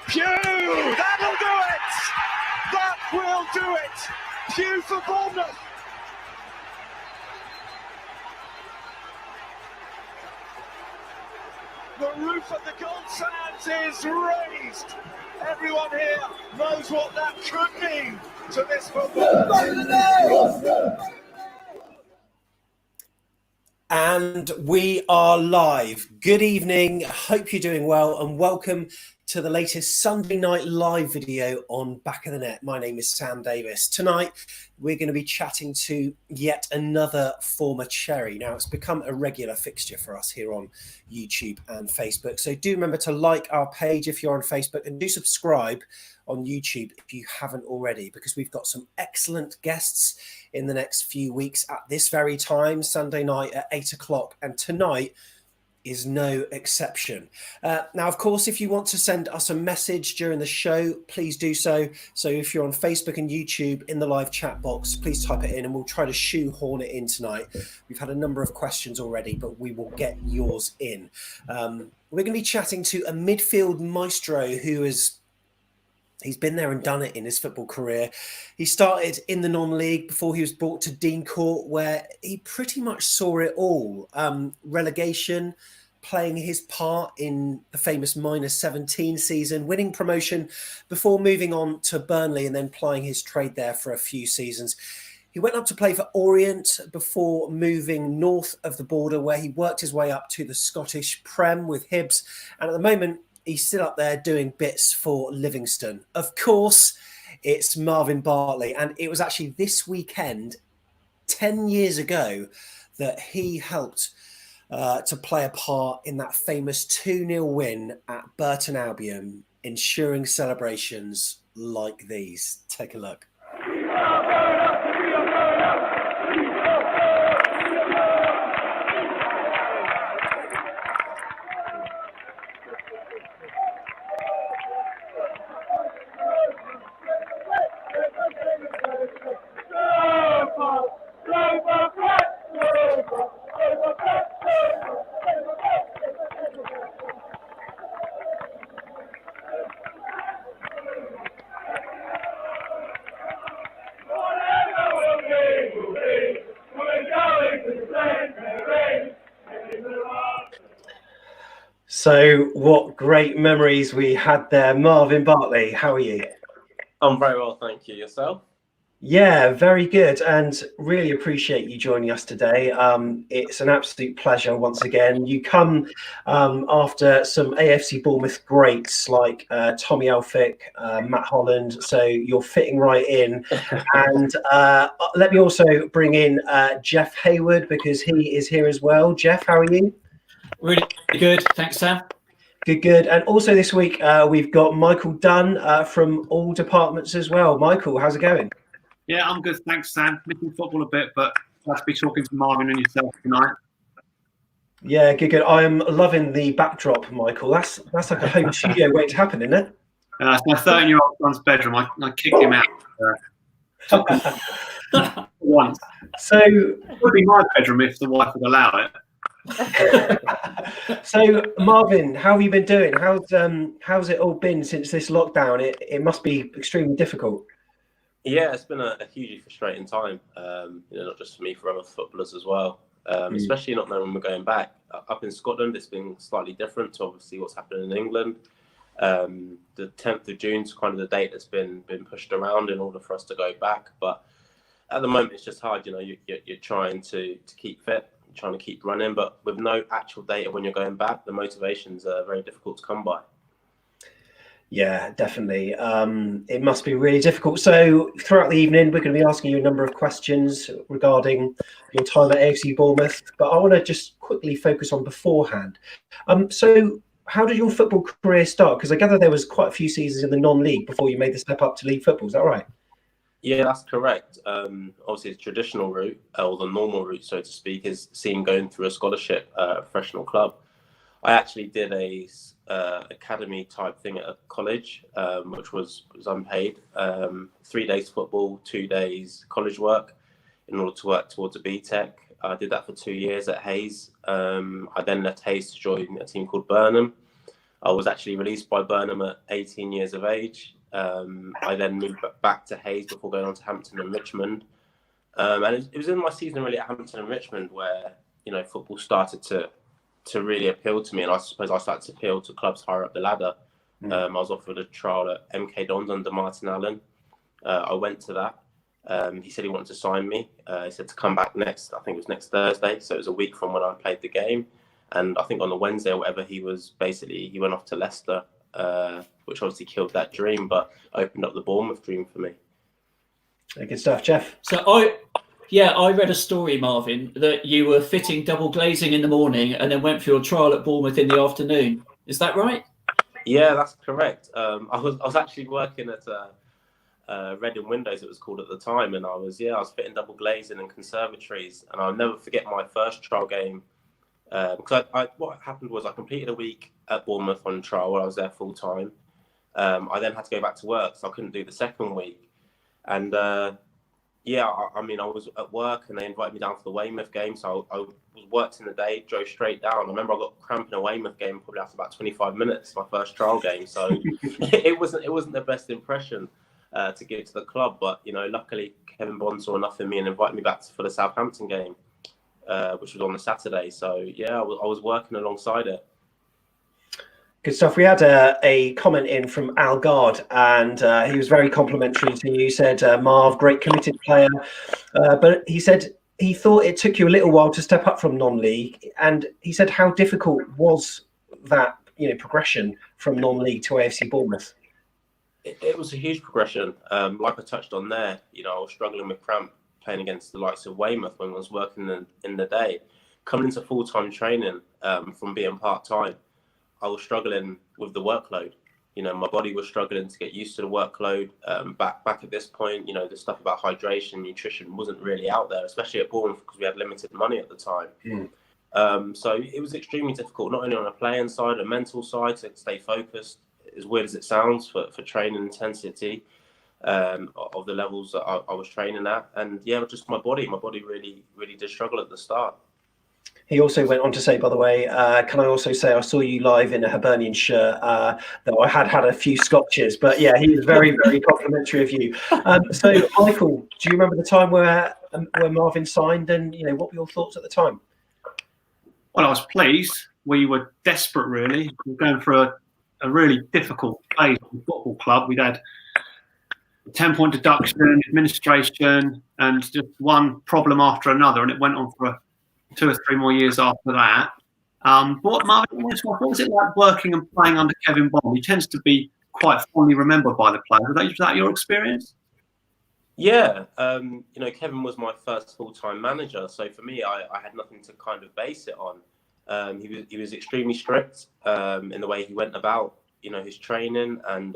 Pugh! That'll do it! That will do it! Pugh for Bournemouth! The roof of the Gold Sands is raised! Everyone here knows what that could mean to this football. And we are live. Good evening. Hope you're doing well and welcome to the latest Sunday night live video on Back of the Net. My name is Sam Davis. Tonight, we're going to be chatting to yet another former Cherry. Now, it's become a regular fixture for us here on YouTube and Facebook. So do remember to like our page if you're on Facebook and do subscribe on YouTube if you haven't already, because we've got some excellent guests in the next few weeks at this very time, Sunday night at 8 o'clock. And tonight is no exception. Now, of course, if you want to send us a message during the show, please do so. So if you're on Facebook and YouTube in the live chat box, please type it in and we'll try to shoehorn it in tonight. We've had a number of questions already, but we will get yours in. We're going to be chatting to a midfield maestro who is... He's been there and done it in his football career. He started in the non-league before he was brought to Dean Court, where he pretty much saw it all. Relegation, playing his part in the famous -17 season, winning promotion before moving on to Burnley and then plying his trade there for a few seasons. He went up to play for Orient before moving north of the border, where he worked his way up to the Scottish Prem with Hibs. And at the moment, he's still up there doing bits for Livingston. Of course, it's Marvin Bartley. And it was actually this weekend, 10 years ago, that he helped to play a part in that famous 2-0 win at Burton Albion, ensuring celebrations like these. Take a look. So what great memories we had there. Marvin Bartley, how are you? I'm very well, thank you. Yourself? Yeah, very good, and really appreciate you joining us today. It's an absolute pleasure once again. You come after some AFC Bournemouth greats like Tommy Elphick, Matt Holland, so you're fitting right in. And let me also bring in Jeff Hayward, because he is here as well. Jeff, how are you? Really good, thanks, Sam. Good. And also this week, we've got Michael Dunn from all departments as well. Michael, how's it going? Yeah, I'm good, thanks, Sam. Missing football a bit, but glad to be talking to Marvin and yourself tonight. Yeah, good. I am loving the backdrop, Michael. That's like a home studio waiting to happen, isn't it? It's my 13-year-old son's bedroom. I kicked him out once. So it would be my bedroom if the wife would allow it. So Marvin, how have you been doing? How's it all been since this lockdown? It must be extremely difficult. Yeah, it's been a hugely frustrating time. Not just for me, for other footballers as well. Especially not knowing when we're going back. Up in Scotland, it's been slightly different to obviously what's happening in England. The 10th of June is kind of the date that's been pushed around in order for us to go back. But at the moment, it's just hard. You're trying to keep fit, trying to keep running, but with no actual data when you're going back, the motivations are very difficult to come by. Yeah, definitely. It must be really difficult. So throughout the evening, we're going to be asking you a number of questions regarding your time at AFC Bournemouth, but I want to just quickly focus on beforehand. So how did your football career start? Because I gather there was quite a few seasons in the non-league before you made the step up to league football. Is that right? Yeah, that's correct. Obviously, the traditional route, or the normal route, so to speak, is seen going through a scholarship professional club. I actually did a academy type thing at a college, which was unpaid. 3 days football, 2 days college work in order to work towards a BTEC. I did that for 2 years at Hayes. I then left Hayes to join a team called Burton. I was actually released by Burnham at 18 years of age. I then moved back to Hayes before going on to Hampton and Richmond. And it was in my season really at Hampton and Richmond where, football started to really appeal to me. And I suppose I started to appeal to clubs higher up the ladder. I was offered a trial at MK Dons under Martin Allen. I went to that. He said he wanted to sign me. He said to come back I think it was next Thursday. So it was a week from when I played the game. And I think on the Wednesday or whatever, he went off to Leicester, which obviously killed that dream, but opened up the Bournemouth dream for me. Good stuff, Jeff. So I read a story, Marvin, that you were fitting double glazing in the morning and then went for your trial at Bournemouth in the afternoon. Is that right? Yeah, that's correct. I was actually working at Reading Windows, it was called at the time, and I was fitting double glazing and conservatories, and I'll never forget my first trial game. Because what happened was I completed a week at Bournemouth on trial while I was there full time. I then had to go back to work, so I couldn't do the second week. And I was at work and they invited me down for the Weymouth game. So I worked in the day, drove straight down. I remember I got cramp in a Weymouth game probably after about 25 minutes, my first trial game. So it wasn't the best impression to give to the club. But, luckily Kevin Bond saw enough in me and invited me back for the Southampton game. Which was on the Saturday. So, I was working alongside it. Good stuff. We had a comment in from Al Gard, and he was very complimentary to you. He said, Marv, great committed player. But he said he thought it took you a little while to step up from non-league. And he said, how difficult was that, progression from non-league to AFC Bournemouth? It was a huge progression. Like I touched on there, I was struggling with cramp playing against the likes of Weymouth when I was working in the day. Coming into full-time training from being part-time, I was struggling with the workload. My body was struggling to get used to the workload. Back at this point, the stuff about hydration, nutrition wasn't really out there, especially at Bournemouth because we had limited money at the time. So it was extremely difficult, not only on a playing side, a mental side, to stay focused, as weird as it sounds, for training intensity. Of the levels that I was training at, and just my body really did struggle at the start. He also went on to say, by the way, can I also say I saw you live in a Hibernian shirt, though I had a few scotches, but he was very, very complimentary of you. So Michael, do you remember the time where Marvin signed, and what were your thoughts at the time? Well, I was pleased. We were desperate, really. We were going through a really difficult phase of the football club. We'd had 10-point deduction, administration, and just one problem after another, and it went on for 2 or 3 more years after that. Marvin, what was it like working and playing under Kevin Bond? He tends to be quite fondly remembered by the players. Was that your experience? Yeah, Kevin was my first full-time manager, so for me, I had nothing to kind of base it on. He was extremely strict in the way he went about, his training and.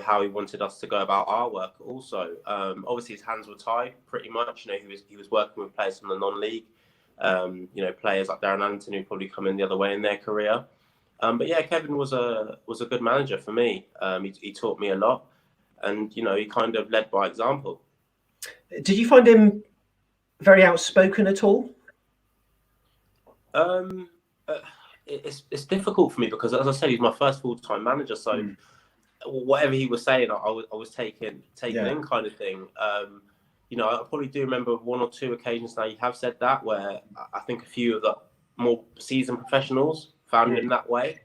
How he wanted us to go about our work also. Obviously his hands were tied pretty much. He was working with players from the non-league, players like Darren Anderton who probably come in the other way in their career. But Kevin was a good manager for me. He taught me a lot, and he kind of led by example. Did you find him very outspoken at all? It's difficult for me because, as I said, he's my first full-time manager, so whatever he was saying, I was taking in, kind of thing. I probably do remember 1 or 2 occasions now you have said that, where I think a few of the more seasoned professionals found him that way.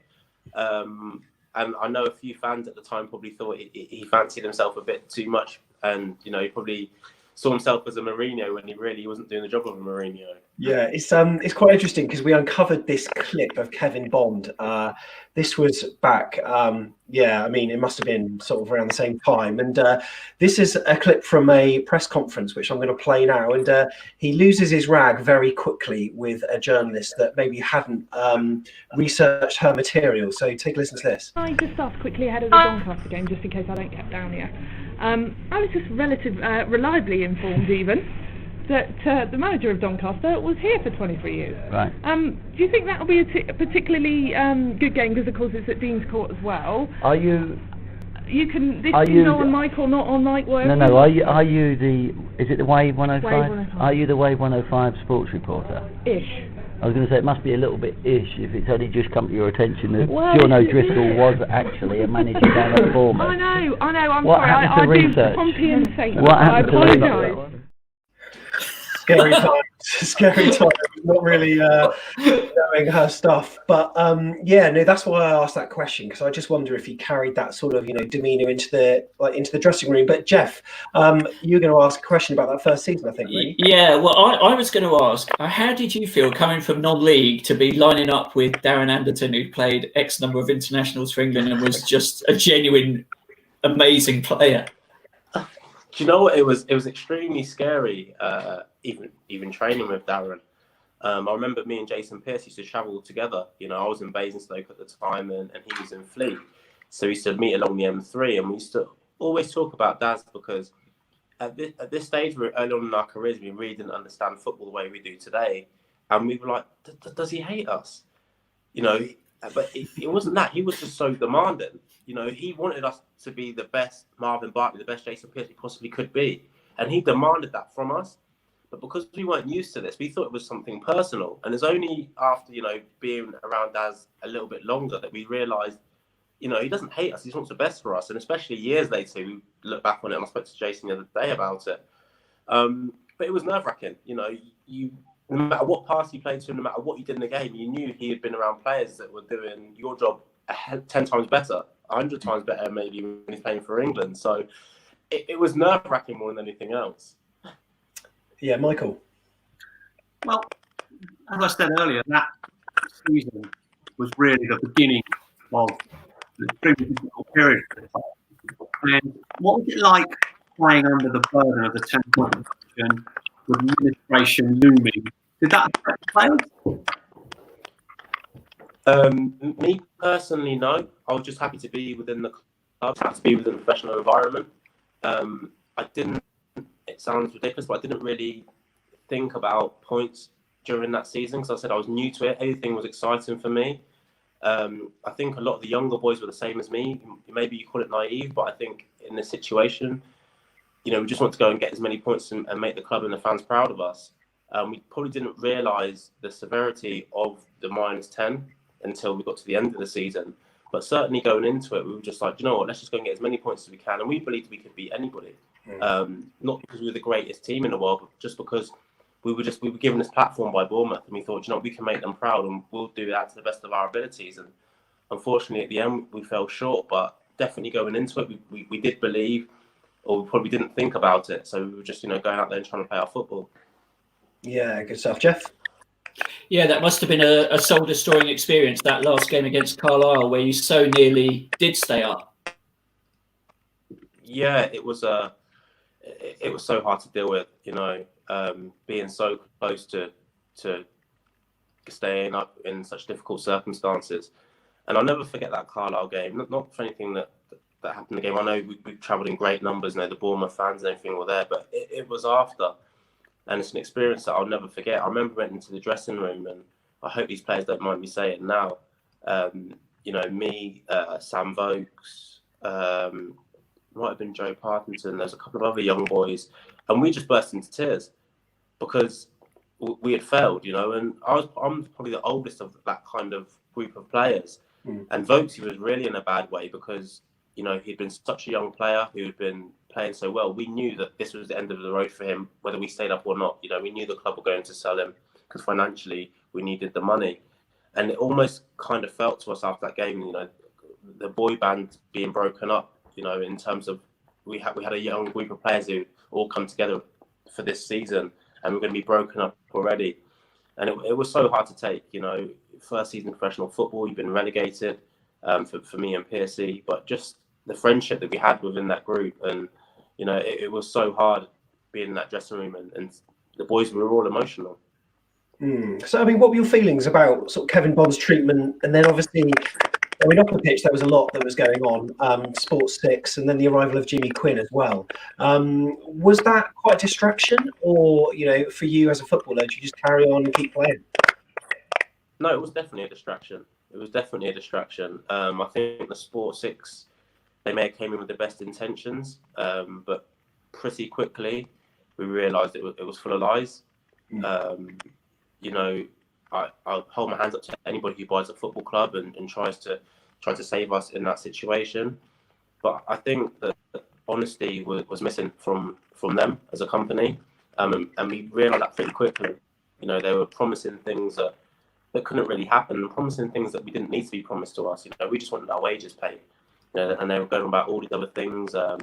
And I know a few fans at the time probably thought he fancied himself a bit too much, and he probably saw himself as a Mourinho when he really wasn't doing the job of a Mourinho. Yeah, it's quite interesting because we uncovered this clip of Kevin Bond. This was back, it must have been sort of around the same time. And this is a clip from a press conference, which I'm going to play now. And he loses his rag very quickly with a journalist that maybe hadn't researched her material. So take a listen to this. I just asked quickly ahead of the Doncaster game, just in case I don't get down here. I was just reliably informed even that the manager of Doncaster was here for 23 years. Right. Do you think that will be a particularly good game? Because of course it's at Dean's Court as well. Are you? You can. This is on mic or not on mic. Whatever. No. Are you the? Is it the Wave 105? Wave 105. Are you the Wave 105 sports reporter? Ish. I was going to say it must be a little bit ish if it's only just come to your attention that Well, John O'Driscoll was actually a manager down at Bournemouth. I know. I'm What sorry. happened to I do research? Pompey and Saint. What I happened to research? apologise. Scary time. Scary time. Not really knowing her stuff, but no, that's why I asked that question, because I just wonder if he carried that sort of demeanour into the dressing room. But Jeff, you were going to ask a question about that first season, I think, right? Yeah, well, I was going to ask, how did you feel coming from non-league to be lining up with Darren Anderton, who played X number of internationals for England and was just a genuine, amazing player? Do you know what? It was extremely scary, even training with Darren. I remember me and Jason Pearce used to travel together. I was in Basingstoke at the time and he was in Fleet. So we used to meet along the M3 and we used to always talk about Daz, because at this stage, we're early on in our careers, we really didn't understand football the way we do today. And we were like, does he hate us? But it wasn't that. He was just so demanding. He wanted us to be the best Marvin Bartley, the best Jason Pearce we possibly could be. And he demanded that from us. But because we weren't used to this, we thought it was something personal. And it's only after, being around Daz a little bit longer that we realised, he doesn't hate us. He wants the best for us. And especially years later, we look back on it, and I spoke to Jason the other day about it. But it was nerve-wracking. No matter what pass you played to him, no matter what you did in the game, you knew he had been around players that were doing your job 10 times better, 100 times better maybe when he's playing for England. So it was nerve-wracking more than anything else. Yeah, Michael. Well, as I said earlier, that season was really the beginning of the extremely difficult period. And what was it like playing under the burden of the 10-point position, with administration looming? Did that affect players? Me personally, no. I was just happy to be within the club, happy to be within a professional environment. I didn't. It sounds ridiculous, but I didn't really think about points during that season, because I said I was new to it. Everything was exciting for me. I think a lot of the younger boys were the same as me. Maybe you call it naive, but I think in this situation, we just want to go and get as many points and make the club and the fans proud of us. We probably didn't realise the severity of the -10 until we got to the end of the season. But certainly going into it, we were just like, let's just go and get as many points as we can. And we believed we could beat anybody. Not because we were the greatest team in the world, but just because we were given this platform by Bournemouth, and we thought, we can make them proud, and we'll do that to the best of our abilities. And unfortunately, at the end, we fell short. But definitely going into it, we did believe, or we probably didn't think about it. So we were just, going out there and trying to play our football. Yeah, good stuff, Jeff. Yeah, that must have been a soul-destroying experience, that last game against Carlisle, where you so nearly did stay up. Yeah, it was so hard to deal with, being so close to staying up in such difficult circumstances. And I'll never forget that Carlisle game, not for anything that happened in the game. I know we travelled in great numbers, the Bournemouth fans and everything were there, but it was after. And it's an experience that I'll never forget. I remember went into the dressing room, and I hope these players don't mind me saying it now. Me, Sam Vokes, might have been Joe Partington. There's a couple of other young boys, and we just burst into tears because we had failed, and I'm probably the oldest of that kind of group of players. And Vokes, he was really in a bad way because, he'd been such a young player who had been playing so well. We knew that this was the end of the road for him, whether we stayed up or not. We knew the club were going to sell him because financially we needed the money. And it almost kind of felt to us after that game, the boy band being broken up, in terms of we had a young group of players who all come together for this season, and we're going to be broken up already. And it was so hard to take, first season professional football, you've been relegated for me and Piercy, but just the friendship that we had within that group. And, it was so hard being in that dressing room, and the boys were all emotional. So, what were your feelings about sort of Kevin Bond's treatment? And then obviously, off the pitch, there was a lot that was going on, Sports 6, and then the arrival of Jimmy Quinn as well. Was that quite a distraction? Or, for you as a footballer, did you just carry on and keep playing? No, it was definitely a distraction. I think the Sports 6, they may have came in with the best intentions, but pretty quickly we realised it was full of lies. I'll hold my hands up to anybody who buys a football club and tries to save us in that situation. But I think that honesty was missing from them as a company, and we realised that pretty quickly. You know, they were promising things that couldn't really happen, and promising things that we didn't need to be promised to us. You know, we just wanted our wages paid. You know, and they were going about all these other things. Going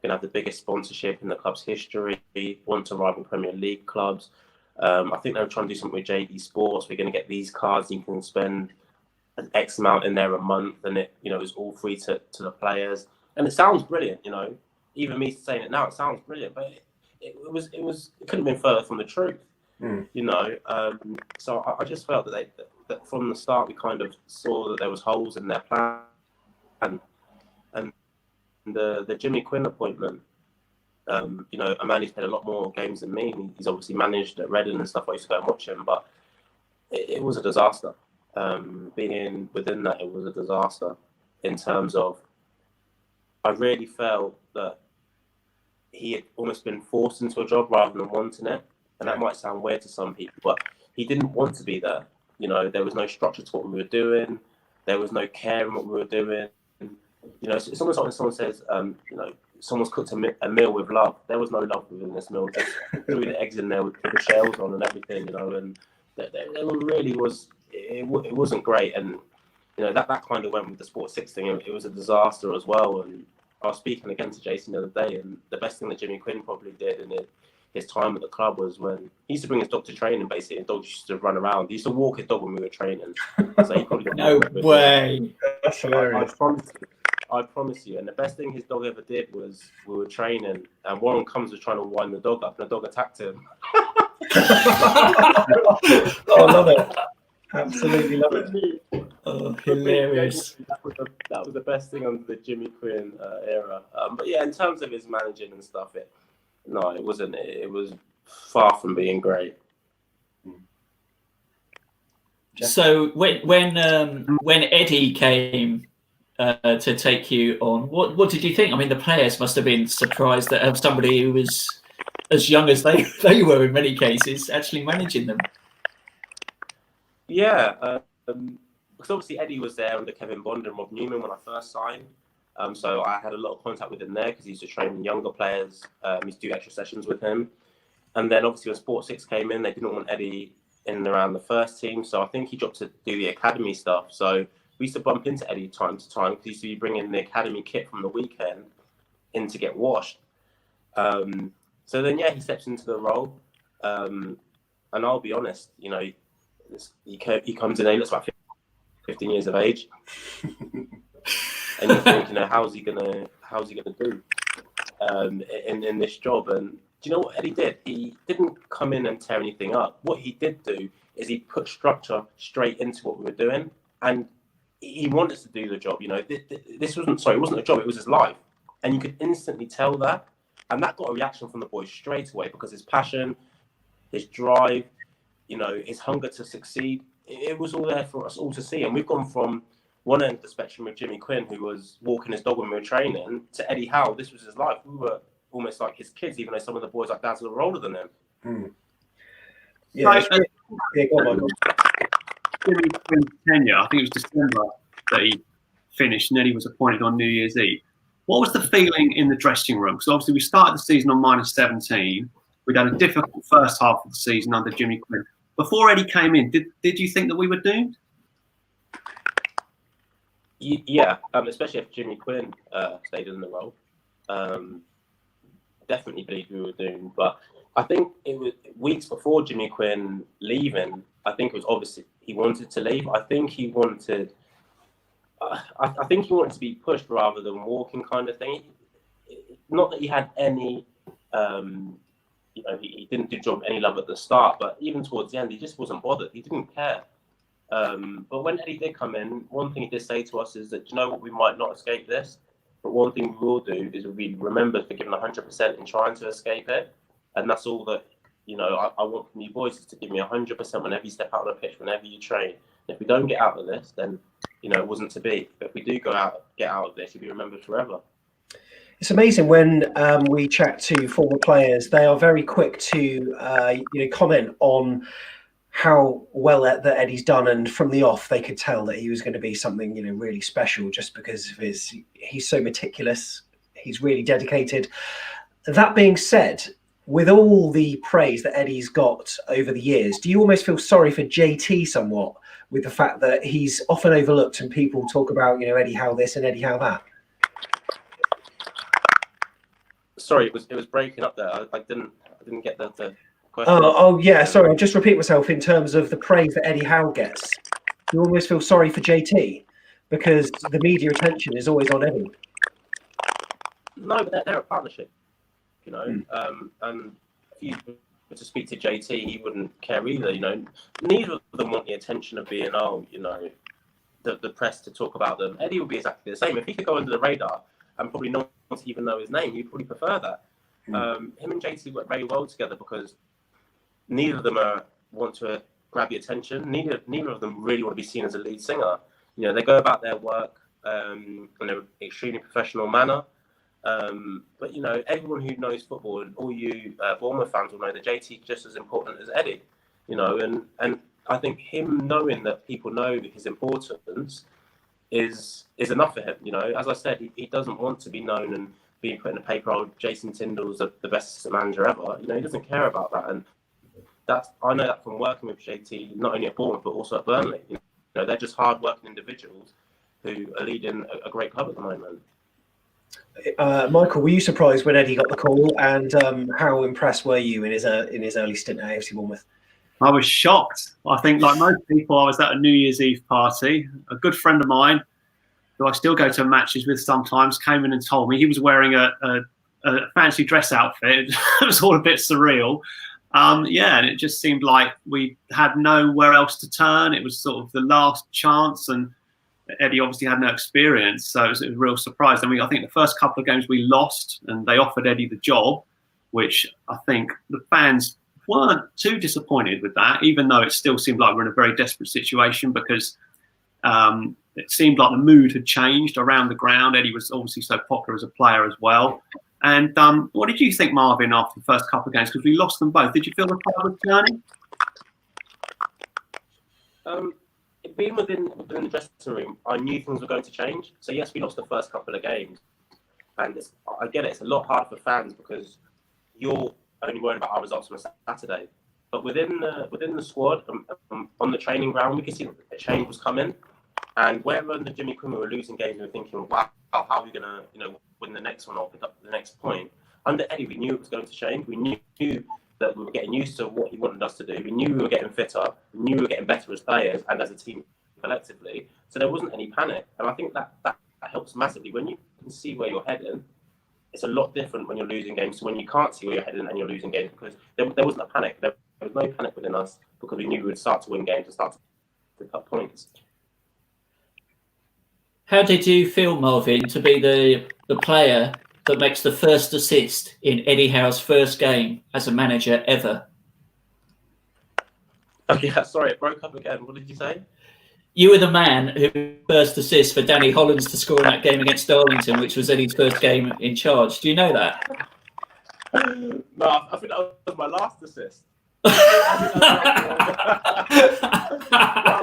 to have the biggest sponsorship in the club's history. Want to rival Premier League clubs. I think they were trying to do something with JD Sports. We're going to get these cards. You can spend an X amount in there a month, and it was all free to the players. And it sounds brilliant, you know. Even me saying it now, it sounds brilliant, but it couldn't have been further from the truth, you know. So I just felt that from the start we kind of saw that there was holes in their plan, and the Jimmy Quinn appointment. You know, a man who's played a lot more games than me. He's obviously managed at Reading and stuff. I used to go and watch him, but it was a disaster. Being within that, it was a disaster in terms of. I really felt that he had almost been forced into a job rather than wanting it. And that might sound weird to some people, but he didn't want to be there. You know, there was no structure to what we were doing. There was no care in what we were doing. You know, it's almost like when someone says, you know, someone's cooked a meal with love. There was no love within this meal. They threw the eggs in there with the shells on and everything, you know, and there really was, it wasn't great. And, you know, that kind of went with the Sport 6 thing. It was a disaster as well. And I was speaking again to Jason the other day, and the best thing that Jimmy Quinn probably did in his time at the club was when he used to bring his dog to training, basically, and dogs used to run around. He used to walk his dog when we were training. So he probably no way. That's hilarious. I promise you. And the best thing his dog ever did was we were training, and Warren Combs was trying to wind the dog up, and the dog attacked him. I love it. Absolutely love it. Oh, hilarious. That was the best thing under the Jimmy Quinn era. But yeah, in terms of his managing and stuff, it wasn't. It was far from being great. So when Eddie came to take you on, what did you think? I mean, the players must have been surprised that have somebody who was as young as they were in many cases actually managing them. Yeah, because obviously Eddie was there under Kevin Bond and Rob Newman when I first signed. So I had a lot of contact with him there because he used to train younger players. He used to do extra sessions with him. And then obviously when Sport 6 came in, they didn't want Eddie in and around the first team. So I think he dropped to do the academy stuff. So we used to bump into Eddie time to time because he used to be bringing the academy kit from the weekend in to get washed. So then, yeah, he steps into the role. And I'll be honest, you know, he comes in, he looks like 15 years of age. And you think, you know, how's he gonna do in this job? And do you know what Eddie did? He didn't come in and tear anything up. What he did do is he put structure straight into what we were doing, and he wanted us to do the job. You know, it wasn't a job; it was his life, and you could instantly tell that. And that got a reaction from the boys straight away because his passion, his drive, you know, his hunger to succeed. It was all there for us all to see. And we've gone from one end of the spectrum with Jimmy Quinn, who was walking his dog when we were training, to Eddie Howe. This was his life. We were almost like his kids, even though some of the boys like Dads were older than him. Mm. Yeah, go on. Jimmy Quinn's tenure, I think it was December that he finished, and then he was appointed on New Year's Eve. What was the feeling in the dressing room? Because obviously we started the season on -17. We'd had a difficult first half of the season under Jimmy Quinn. Before Eddie came in, did you think that we were doomed? Yeah, especially if Jimmy Quinn stayed in the role. Definitely believed we were doomed. But I think it was weeks before Jimmy Quinn leaving. I think it was obviously he wanted to leave. I think he wanted to be pushed rather than walking, kind of thing. Not that he had any. You know, he didn't do job any love at the start, but even towards the end, he just wasn't bothered. He didn't care. But when Eddie did come in, one thing he did say to us is that, you know what, we might not escape this, but one thing we will do is we remember for giving 100% in trying to escape it. And that's all that, you know, I want from you boys is to give me 100% whenever you step out on the pitch, whenever you train. And if we don't get out of this, then, you know, it wasn't to be. But if we do get out of this, you'll be remembered forever. It's amazing when we chat to former players; they are very quick to comment on how well that Eddie's done, and from the off they could tell that he was going to be something, you know, really special, just because of he's so meticulous, he's really dedicated. That being said, with all the praise that Eddie's got over the years, do you almost feel sorry for JT somewhat, with the fact that he's often overlooked and people talk about, you know, Eddie Howe this and Eddie Howe that? Sorry, it was breaking up there. I didn't get the question. Oh yeah, sorry. I'll just repeat myself in terms of the praise that Eddie Howe gets. You almost feel sorry for JT because the media attention is always on Eddie. No, but they're a partnership, you know. And if you were to speak to JT, he wouldn't care either. You know, neither of them want the attention of being, you know, the press to talk about them. Eddie would be exactly the same. If he could go under the radar and probably no one to even know his name, he'd probably prefer that. Him and JT work very well together because neither of them want to grab your attention. Neither of them really want to be seen as a lead singer. You know, they go about their work in an extremely professional manner. But, you know, everyone who knows football, and all you Bournemouth fans will know that JT is just as important as Eddie, you know, and I think him knowing that people know his importance is enough for him, you know. As I said, he doesn't want to be known and being put in a paper, Jason Tyndall's the best assistant manager ever. You know, he doesn't care about that. And I know that from working with JT, not only at Bournemouth, but also at Burnley. You know, they're just hard-working individuals who are leading a great club at the moment. Michael, were you surprised when Eddie got the call, and how impressed were you in his early stint at AFC Bournemouth? I was shocked. I think, like most people, I was at a New Year's Eve party. A good friend of mine, who I still go to matches with sometimes, came in and told me he was wearing a fancy dress outfit. It was all a bit surreal. And it just seemed like we had nowhere else to turn. It was sort of the last chance, and Eddie obviously had no experience, so it was a real surprise. I mean, I think the first couple of games we lost, and they offered Eddie the job, which I think the fans weren't too disappointed with that, even though it still seemed like we're in a very desperate situation because it seemed like the mood had changed around the ground. Eddie was obviously so popular as a player as well. And what did you think, Marvin, after the first couple of games? Because we lost them both. Did you feel the club was turning? Being within the dressing room, I knew things were going to change. So yes, we lost the first couple of games, and I get it. It's a lot harder for fans because you're only worried about our results on a Saturday. But within the squad, on the training ground, we could see that a change was coming. And wherever under Jimmy Quinn we were losing games, we were thinking, wow, how are we going to, you know, win the next one or pick up the next point? Under Eddie, we knew it was going to change. We knew that we were getting used to what he wanted us to do. We knew we were getting fitter. We knew we were getting better as players and as a team collectively. So there wasn't any panic. And I think that helps massively. When you can see where you're heading, it's a lot different when you're losing games to when you can't see where you're heading and you're losing games, because there wasn't a panic. There was no panic within us because we knew we would start to win games and start to pick up points. How did you feel, Marvin, to be the player that makes the first assist in Eddie Howe's first game as a manager ever? Oh, yeah, sorry, it broke up again. What did you say? You were the man who first assist for Danny Hollins to score in that game against Darlington, which was Eddie's first game in charge. Do you know that? No, I think that was my last assist. I'm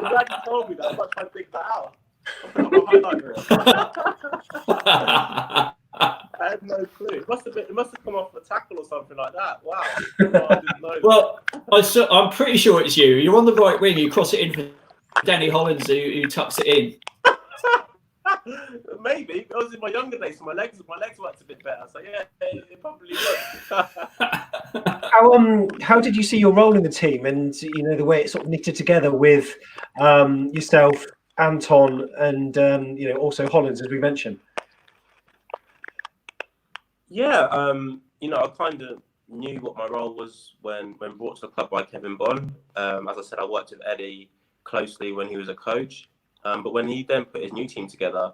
glad you told me that. I'm not trying to think that out. I had no clue. It must have come off a tackle or something like that. Wow. I didn't know. Well, I'm pretty sure it's you. You're on the right wing. You cross it in for Danny Hollins, who tucks it in. Maybe. I was in my younger days, so my legs worked a bit better. So yeah, it probably would. How did you see your role in the team, and you know the way it sort of knitted together with yourself, Anton, and you know, also Hollins, as we mentioned? Yeah, you know, I kind of knew what my role was when brought to the club by Kevin Bond. As I said, I worked with Eddie closely when he was a coach, but when he then put his new team together,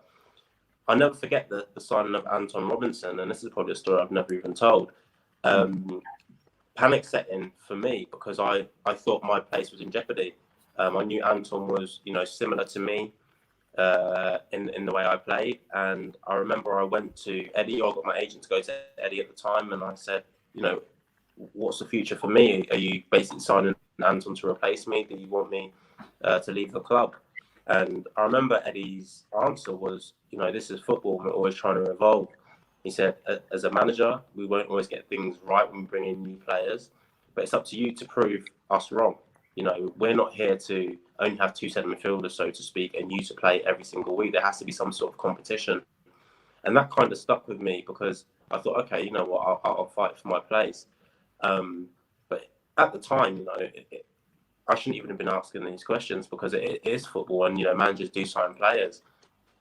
I'll never forget the signing of Anton Robinson, and this is probably a story I've never even told. Panic set in for me because I thought my place was in jeopardy. I knew Anton was, you know, similar to me in the way I played, and I remember I went to Eddie. I got my agent to go to Eddie at the time, and I said, you know, what's the future for me? Are you basically signing Anton to replace me? Do you want me to leave the club? And I remember Eddie's answer was, this is football. We're always trying to evolve. He said, as a manager, we won't always get things right when we bring in new players, but it's up to you to prove us wrong. We're not here to only have two centre midfielders, so to speak, and you to play every single week. There has to be some sort of competition. And that kind of stuck with me because I thought, okay, you know what, I'll fight for my place. But at the time, I shouldn't even have been asking these questions because it is football and, managers do sign players.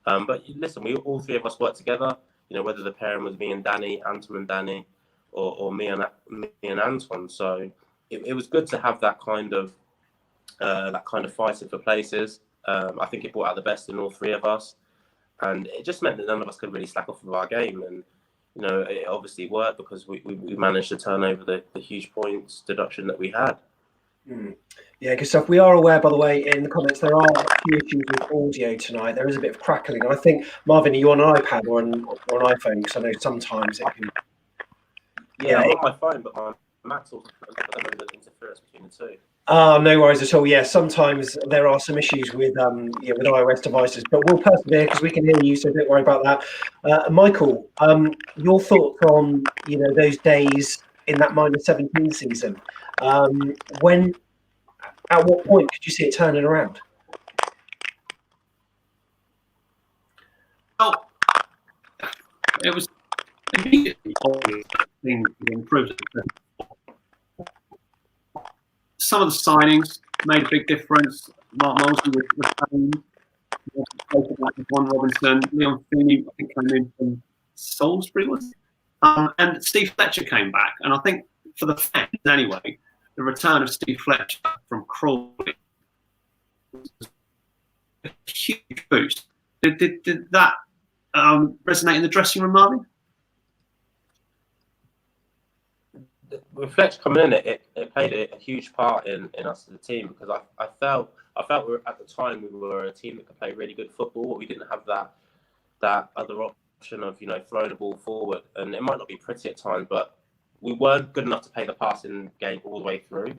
But listen, all three of us work together, whether the pairing was me and Danny, Anton and Danny, or me and Anton. So it was good to have that kind of fighting for places. I think it brought out the best in all three of us. And it just meant that none of us could really slack off of our game. And, it obviously worked because we managed to turn over the huge points deduction that we had. Yeah, good stuff. We are aware, by the way, in the comments, there are a few issues with audio tonight. There is a bit of crackling. And I think, Marvin, are you on an iPad or an iPhone? Because I know sometimes it can... Yeah, I'm on my phone, but my Mac's also got interference between the two. No worries at all. Yeah, sometimes there are some issues with iOS devices, but we'll persevere because we can hear you, so don't worry about that. Michael, your thoughts on those days in that -17 season? At what point could you see it turning around? Well, it was immediately obvious that things had improved. Some of the signings made a big difference. Mark Mosley was retained. Juan Robinson, Leon Feeney, I think, came in from Salisbury, was it? And Steve Fletcher came back. And I think for the fans, anyway, the return of Steve Fletcher from Crawley was a huge boost. Did that resonate in the dressing room, Marvin? With Fletch coming in, it played a huge part in us as a team because I felt we were, at the time we were a team that could play really good football, but we didn't have that other option of throwing the ball forward, and it might not be pretty at times, but we weren't good enough to play the passing game all the way through,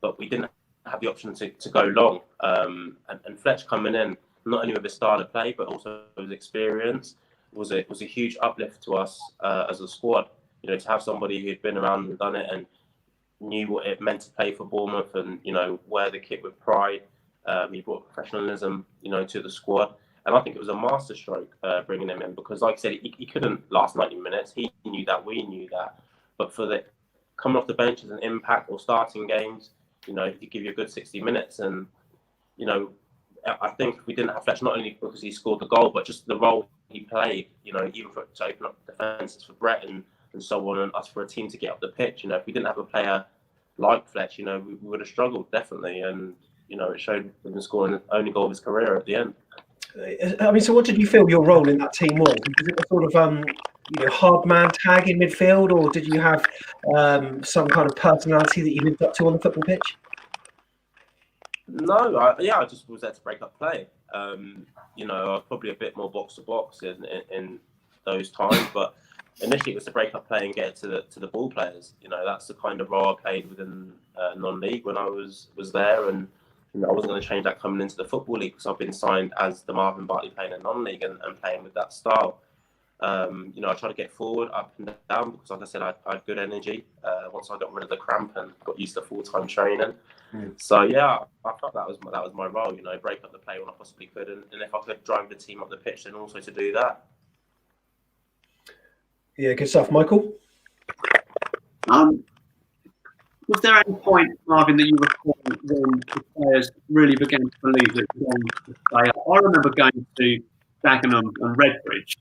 but we didn't have the option to go long. And Fletch coming in, not only with his style of play, but also his experience, was a huge uplift to us as a squad. To have somebody who'd been around and done it and knew what it meant to play for Bournemouth and, wear the kit with pride. He brought professionalism, to the squad. And I think it was a masterstroke bringing him in because, like I said, he couldn't last 90 minutes. He knew that, we knew that. But for the coming off the bench as an impact or starting games, he could give you a good 60 minutes. And, I think if we didn't have Fletch, not only because he scored the goal, but just the role he played, even to open up defences for Brett and so on, and us for a team to get up the pitch. If we didn't have a player like Fletch, we would have struggled, definitely. And, it showed him scoring the only goal of his career at the end. I mean, so what did you feel your role in that team was? Was it a sort of hard man tag in midfield, or did you have some kind of personality that you lived up to on the football pitch? No, I just was there to break up play. I was probably a bit more box to box in those times, but initially it was to break up play and get it to the ball players. That's the kind of role I played within non-league when I was there, and I wasn't going to change that coming into the Football League because I've been signed as the Marvin Bartley playing in non-league and playing with that style. I try to get forward, up and down because, like I said, I had good energy once I got rid of the cramp and got used to full-time training. So, yeah, I thought that was my role, break up the play when I possibly could, and if I could drive the team up the pitch, then also to do that. Yeah, good stuff. Michael? Was there any point, Marvin, that you recall when the players really began to believe that you were going to play? I remember going to Dagenham and Redbridge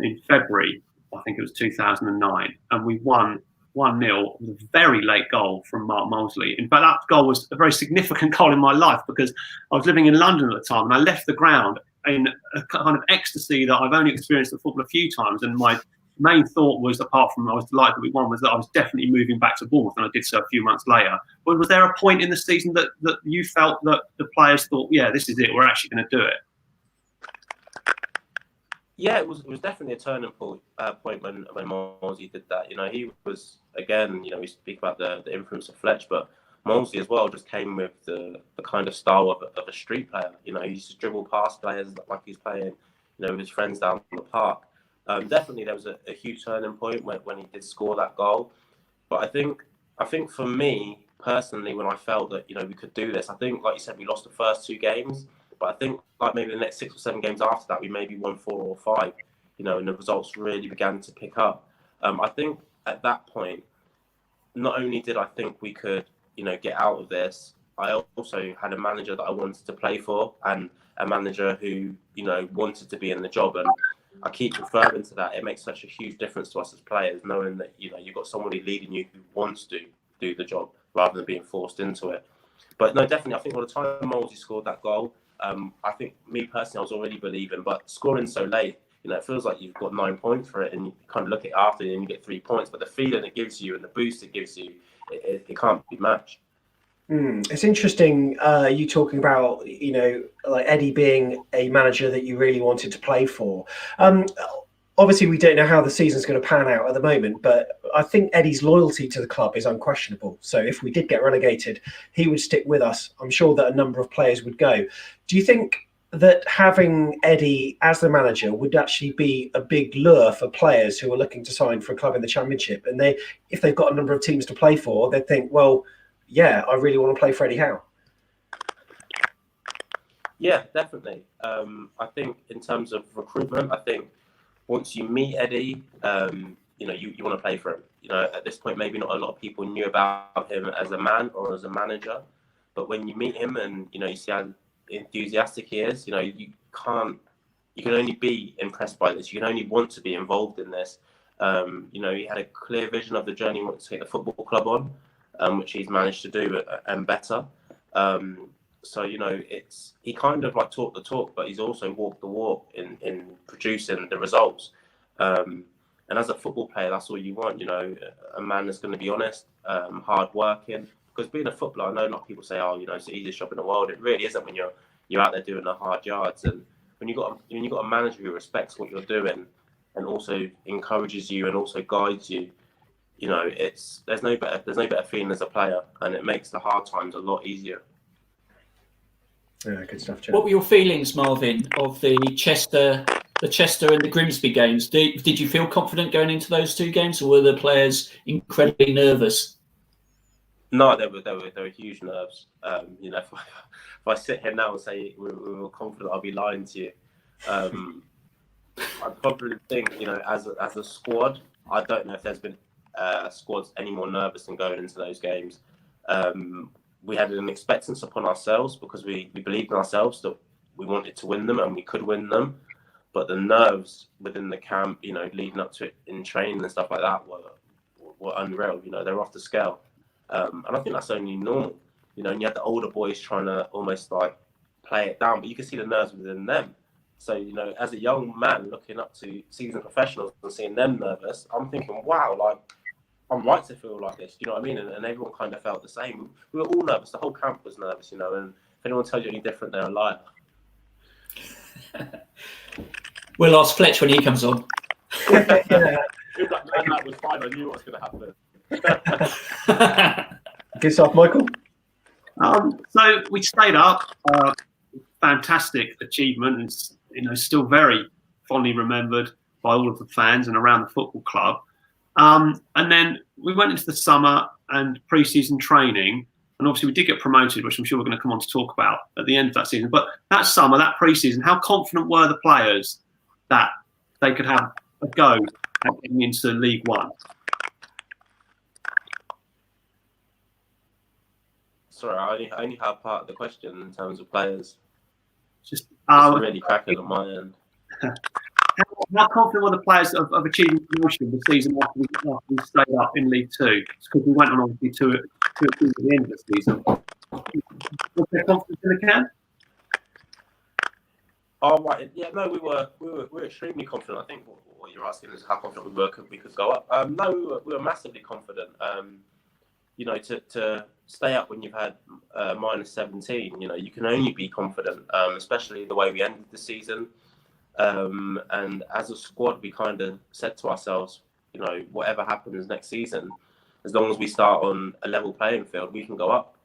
in February, I think it was 2009, and we won 1-0 with a very late goal from Mark Mosley. In fact, that goal was a very significant goal in my life because I was living in London at the time and I left the ground in a kind of ecstasy that I've only experienced at football a few times, and my main thought was, apart from I was delighted that we won, was that I was definitely moving back to Bournemouth, and I did so a few months later. But was there a point in the season that you felt that the players thought, yeah, this is it, we're actually going to do it? Yeah, it was definitely a turning point when Molesley did that. You know, he was, again, you know, we speak about the influence of Fletch, but Molesley as well just came with the kind of style of a street player. You know, he used to dribble past players like he's playing, you know, with his friends down the park. Definitely there was a huge turning point when he did score that goal. But I think for me personally, when I felt that, you know, we could do this, I think, like you said, we lost the first 2 games. But I think like maybe the next 6 or 7 games after that, we maybe won 4 or 5, you know, and the results really began to pick up. I think at that point, not only did I think we could, you know, get out of this, I also had a manager that I wanted to play for and a manager who, you know, wanted to be in the job. And I keep referring to that. It makes such a huge difference to us as players, knowing that, you know, you've got somebody leading you who wants to do the job rather than being forced into it. But no, definitely, I think by the time Molesley scored that goal, I think me personally, I was already believing, but scoring so late, you know, it feels like you've got 9 points for it, and you kind of look at it after and you get 3 points. But the feeling it gives you and the boost it gives you, it can't be matched. It's interesting you talking about, you know, like Eddie being a manager that you really wanted to play for. Obviously, we don't know how the season's going to pan out at the moment, but I think Eddie's loyalty to the club is unquestionable. So if we did get relegated, he would stick with us. I'm sure that a number of players would go. Do you think that having Eddie as the manager would actually be a big lure for players who are looking to sign for a club in the Championship? And if they've got a number of teams to play for, they'd think, well, yeah, I really want to play for Eddie Howe. Yeah, definitely. I think in terms of recruitment, I think once you meet Eddie, you know, you want to play for him. You know, at this point, maybe not a lot of people knew about him as a man or as a manager, but when you meet him and, you know, you see how enthusiastic he is, you know, you can only be impressed by this. You can only want to be involved in this. You know, he had a clear vision of the journey he wanted to take the football club on, which he's managed to do and better. So, you know, he kind of like talked the talk, but he's also walked the walk in producing the results. And as a football player, that's all you want, you know, a man that's going to be honest, hard working. Because being a footballer, I know a lot of people say, oh, you know, it's the easiest job in the world. It really isn't when you're out there doing the hard yards. And when you've got a manager who respects what you're doing and also encourages you and also guides you, you know, there's no better feeling as a player, and it makes the hard times a lot easier. Yeah, good stuff, Joe. What were your feelings, Marvin, of the Chester and the Grimsby games? Did you feel confident going into those 2 games, or were the players incredibly nervous? No, there were huge nerves. You know, if I sit here now and say we were confident, I'll be lying to you. I probably think, you know, as a squad, I don't know if there's been squads any more nervous than going into those games. We had an expectance upon ourselves because we believed in ourselves that we wanted to win them and we could win them. But the nerves within the camp, you know, leading up to it in training and stuff like that were unreal. You know, they're off the scale. And I think that's only normal. You know, and you had the older boys trying to almost like play it down, but you can see the nerves within them. So, you know, as a young man looking up to seasoned professionals and seeing them nervous, I'm thinking, wow, like, I'm right to feel like this. Do you know what I mean? And everyone kind of felt the same. We were all nervous. The whole camp was nervous, you know, and if anyone tells you any different, they're a liar. We'll ask Fletch when he comes on. Yeah. That was fine. I knew what was going to happen. Good stuff, Michael. So we stayed up. Fantastic achievement, and, you know, still very fondly remembered by all of the fans and around the football club. And then we went into the summer and pre-season training, and obviously we did get promoted, which I'm sure we're going to come on to talk about at the end of that season. But that summer, that pre-season, how confident were the players that they could have a go at getting into League One? Sorry, I only have part of the question in terms of players. Just it's really cracking on my end. How confident were the players of achieving promotion the season after we stayed up in League Two? Because we went on obviously to at the end of the season. Was there confidence in the camp? Oh right, yeah, no, we were extremely confident. I think what you're asking is how confident we could go up. No, we were massively confident. You know, to stay up when you've had -17, you know, you can only be confident, especially the way we ended the season. And as a squad, we kind of said to ourselves, you know, whatever happens next season, as long as we start on a level playing field, we can go up.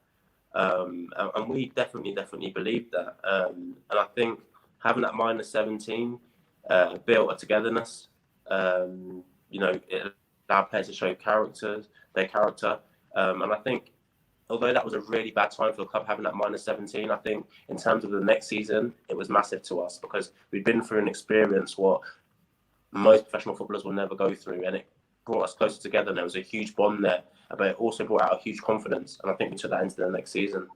And we definitely believed that. And I think having that -17 built a togetherness. You know, it allowed players to show their character. And I think, although that was a really bad time for the club having that -17, I think in terms of the next season, it was massive to us because we'd been through an experience what most professional footballers will never go through, and it brought us closer together. And there was a huge bond there, but it also brought out a huge confidence, and I think we took that into the next season.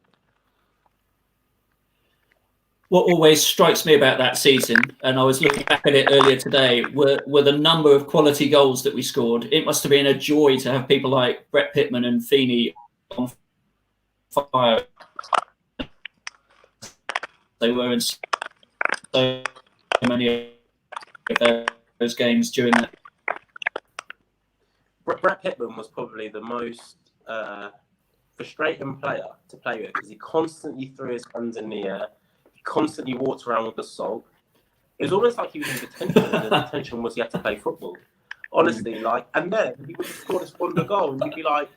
What always strikes me about that season, and I was looking back at it earlier today, were the number of quality goals that we scored. It must have been a joy to have people like Brett Pitman and Feeney on fire. They were in so many of those games during that. Brett Pitman was probably the most frustrating player to play with because he constantly threw his hands in the air. Constantly walked around with the sulk. It was almost like he was in detention, and the detention was he had to play football. Honestly, like, and then he would just score this wonder goal, and you'd be like,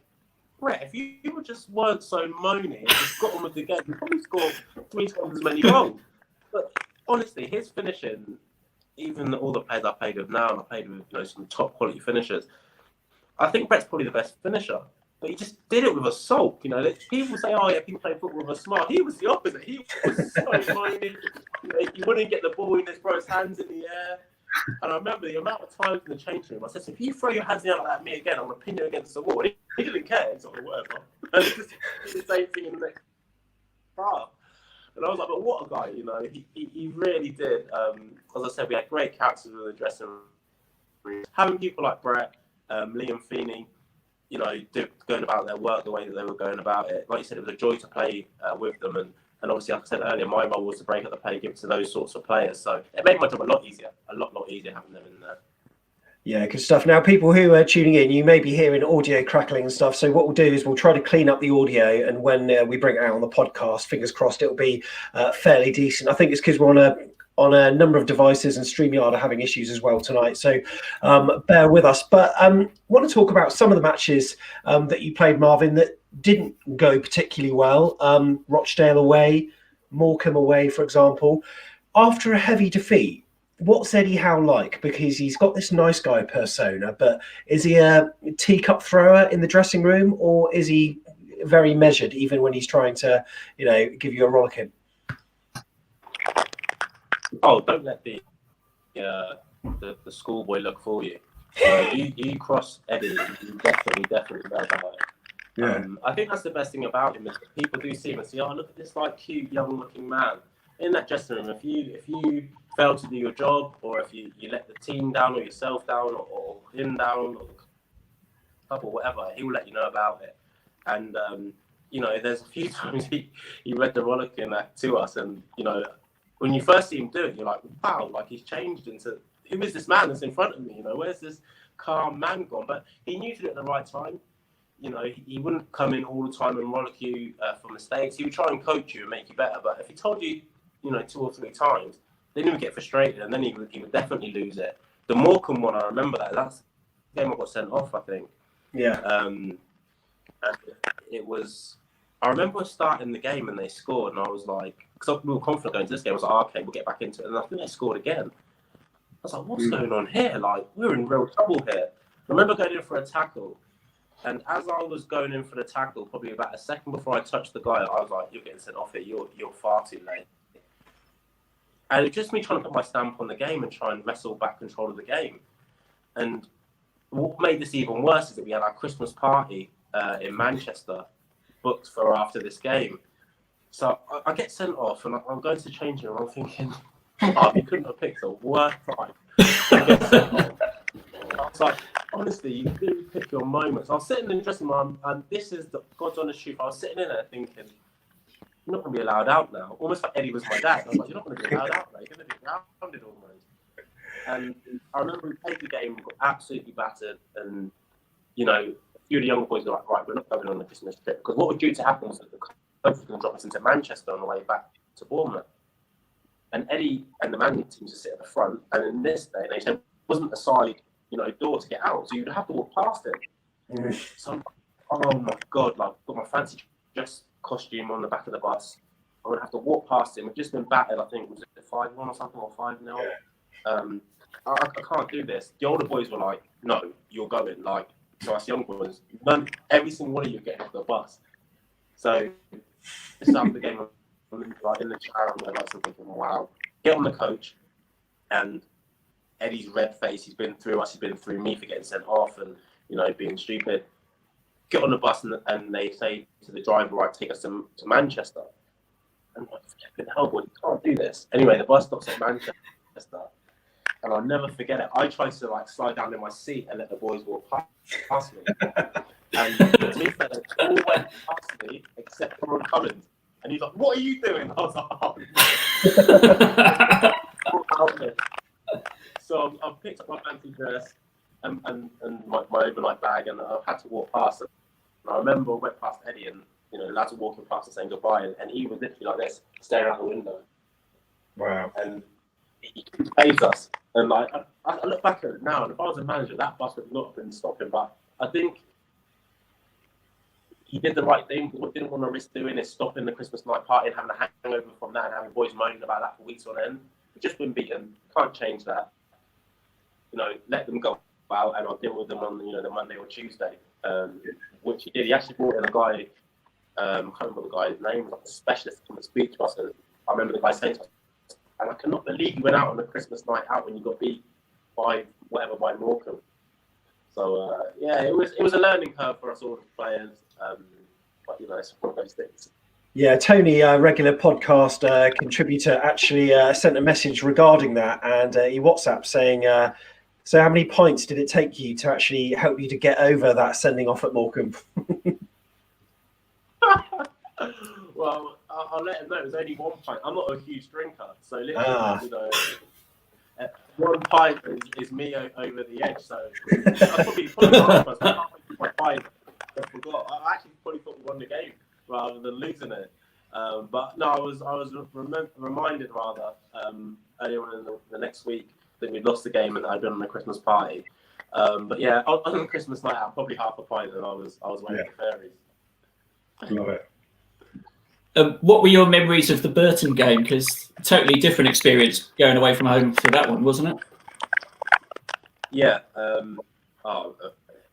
Brett, if you just weren't so moany and just got on with the game, you'd probably score 3 times as many goals. But honestly, his finishing, even all the players I played with now, and I played with, you know, some top quality finishers, I think Brett's probably the best finisher. But he just did it with a sulk, you know. People say, "Oh yeah, people play football with a smile." He was the opposite. He was so moany. You know, he wouldn't get the ball in his bro's hands in the air. And I remember the amount of times in the change room, I said, "If you throw your hands in the air like that at me again, I'm gonna pin you against the wall." He didn't care, he's like, whatever. And he just did the same thing in the next half. And I was like, "But what a guy, you know." He really did. As I said, we had great characters in the dressing room. Having people like Brett, Liam Feeney, you know, going about their work the way that they were going about it. Like you said, it was a joy to play with them. And obviously, like I said earlier, my role was to break up the play, give it to those sorts of players. So it made my job a lot easier having them in there. Yeah, good stuff. Now, people who are tuning in, you may be hearing audio crackling and stuff. So what we'll do is we'll try to clean up the audio. And when we bring it out on the podcast, fingers crossed, it'll be fairly decent. I think it's because we're on a number of devices, and StreamYard are having issues as well tonight. So bear with us. But I want to talk about some of the matches that you played, Marvin, that didn't go particularly well. Rochdale away, Morecambe away, for example. After a heavy defeat, what's Eddie Howe like? Because he's got this nice guy persona, but is he a teacup thrower in the dressing room, or is he very measured even when he's trying to, you know, give you a rollicking? Oh, don't let the schoolboy look for you. You cross Eddie, you definitely know about it. Yeah. I think that's the best thing about him is that people do see him and say, "Oh, look at this like cute young-looking man." In that dressing room, if you fail to do your job, or if you let the team down, or yourself down, or him down, or the club, or whatever, he will let you know about it. And you know, there's a few times he read the rollicking to us, and you know, when you first see him do it, you're like, wow, like he's changed into, who is this man that's in front of me? You know, where's this calm man gone? But he knew to do it at the right time. You know, he wouldn't come in all the time and rollick you for mistakes. He would try and coach you and make you better. But if he told you, you know, 2 or 3 times, then he would get frustrated, and then he would definitely lose it. The Morecambe one, I remember that's the game I got sent off, I think. Yeah. And it was, I remember starting the game and they scored, and I was like, because we were confident going to this game, I was like, oh, okay, we'll get back into it. And I think they scored again. I was like, what's going on here? Like, we're in real trouble here. I remember going in for a tackle, and as I was going in for the tackle, probably about a second before I touched the guy, I was like, you're getting sent off here. You're far too late. And it was just me trying to put my stamp on the game and try and wrestle back control of the game. And what made this even worse is that we had our Christmas party in Manchester booked for after this game. So I get sent off, and I'm going to change it, and I'm thinking, oh, you couldn't have picked a worse time to get sent off. I was like, honestly, you do pick your moments. I was sitting in the dressing room, and this is the God's honest truth. I was sitting in there thinking, you're not going to be allowed out now. Almost like Eddie was my dad. I was like, you're not going to be allowed out now. You're going to be grounded almost. And I remember we played the game, we got absolutely battered, and, you know, a few of the younger boys were like, right, we're not going on the Christmas trip. Because what was due to happen was that the coach was going to drop us into Manchester on the way back to Bournemouth. and Eddie and the management team just sit at the front. And in this day and age, there wasn't a side, door to get out, so you'd have to walk past it. So, oh my God, like, got my fancy dress costume on the back of the bus. I would have to walk past him. We'd just been battered, I think, was it 5-1 or something, or 5-0? I can't do this. The older boys were like, no, you're going. Like, so us young boys, every single one of you are getting off the bus. So this after the game, I'm like in the chair, I'm like thinking, wow, get on the coach. And Eddie's red face, he's been through us, he's been through me for getting sent off and, being stupid. Get on the bus and they say to the driver, right, take us to Manchester. And I'm like, flipping hell, boy, you can't do this. Anyway, the bus stops at Manchester. And I'll never forget it. I tried to slide down in my seat and let the boys walk past me. And to be fair, they all went past me except for Ron Collins. And he's like, what are you doing? I was like, oh. So I've picked up my fancy dress and my overnight bag, and I've had to walk past. And I remember I went past Eddie, and the lads were walking past and saying goodbye, and he was literally like this, staring out the window. Wow. And he pays us. And I look back at it now, and if I was a manager, that bus would not have been stopping. But I think he did the right thing. What didn't want to risk doing is stopping the Christmas night party and having a hangover from that and having boys moaning about that for weeks on end. We've just been beaten. Can't change that. Let them go out, and I'll deal with them on the Monday or Tuesday. Which he did. He actually brought in a guy. I can't remember the guy's name. Like a specialist to come and speak to us. And I remember the guy saying to us, and I cannot believe you went out on a Christmas night out when you got beat by Morecambe. So it was a learning curve for us all as players. But it's one of those things. Yeah, Tony, regular podcast contributor, actually sent a message regarding that, and he WhatsApp saying, so how many pints did it take you to actually help you to get over that sending off at Morecambe? Well, I'll let him know it was only 1 pint. I'm not a huge drinker, so literally, 1 pint is me over the edge. So I probably half us. My pint. I forgot. I actually probably thought we won the game rather than losing it. But no, I was reminded rather earlier on in the next week that we'd lost the game and that I'd been on a Christmas party. But yeah, on the Christmas night out, probably half a pint, and I was waiting for fairies. Love it. What were your memories of the Burton game? Because totally different experience going away from home for that one, wasn't it? Yeah.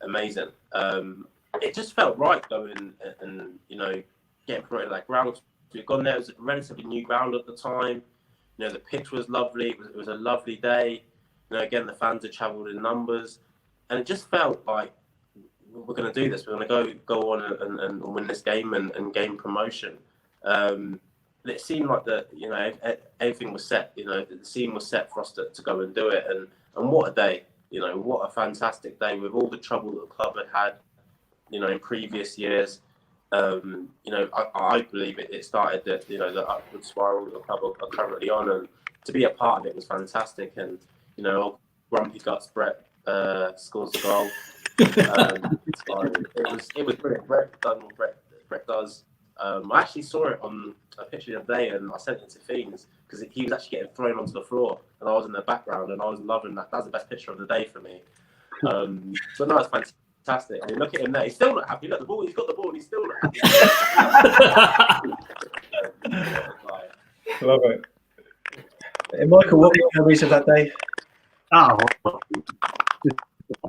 Amazing. It just felt right going and getting promoted that ground. We'd gone there. It was a relatively new ground at the time. The pitch was lovely. It was a lovely day. Again, the fans had travelled in numbers, and it just felt like we're going to do this. We're going to go on and win this game and gain promotion. It seemed like everything was set. The scene was set for us to go and do it. And what a day! What a fantastic day with all the trouble that the club had in previous years. I believe it started the upward spiral that the club are currently on, and to be a part of it was fantastic. And Grumpyguts Brett scores the goal. It was brilliant. Brett done what Brett does. I actually saw it on a picture the other day, and I sent it to Fiends because he was actually getting thrown onto the floor, and I was in the background, and I was loving that. That's the best picture of the day for me. So no, it's fantastic. I mean, look at him there. He's still not happy. Look, the ball. He's got the ball, and he's still not happy. Love it. And Michael, what were your memories of that day?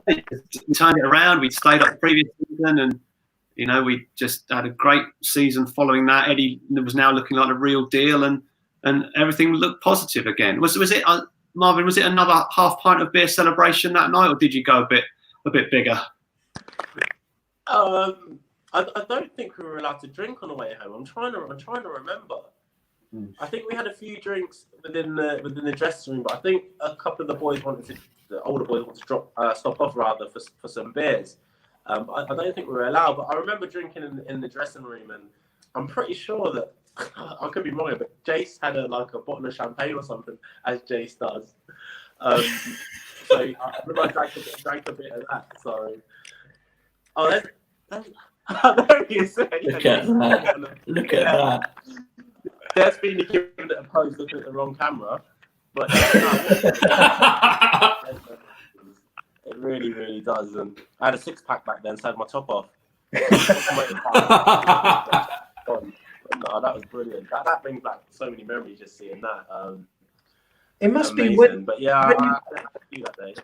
We turned it around. We stayed up the previous season, and we just had a great season following that. Eddie was now looking like a real deal, and everything looked positive again. Was it Marvin? Was it another half pint of beer celebration that night, or did you go a bit bigger? I don't think we were allowed to drink on the way home. I'm trying to remember. I think we had a few drinks within the dressing room, but I think a couple of the older boys wanted to stop off rather for some beers. I don't think we were allowed, but I remember drinking in the dressing room, and I'm pretty sure that I could be wrong, but Jace had a bottle of champagne or something, as Jace does. So I remember I drank a bit of that. So, there he is. Look at that. There's been giving it a pose looking at the wrong camera. But it really, really does. And I had a 6-pack back then, so I had my top off. No, that was brilliant. That brings back so many memories just seeing that. It must amazing. be when, but yeah, I had to do that day.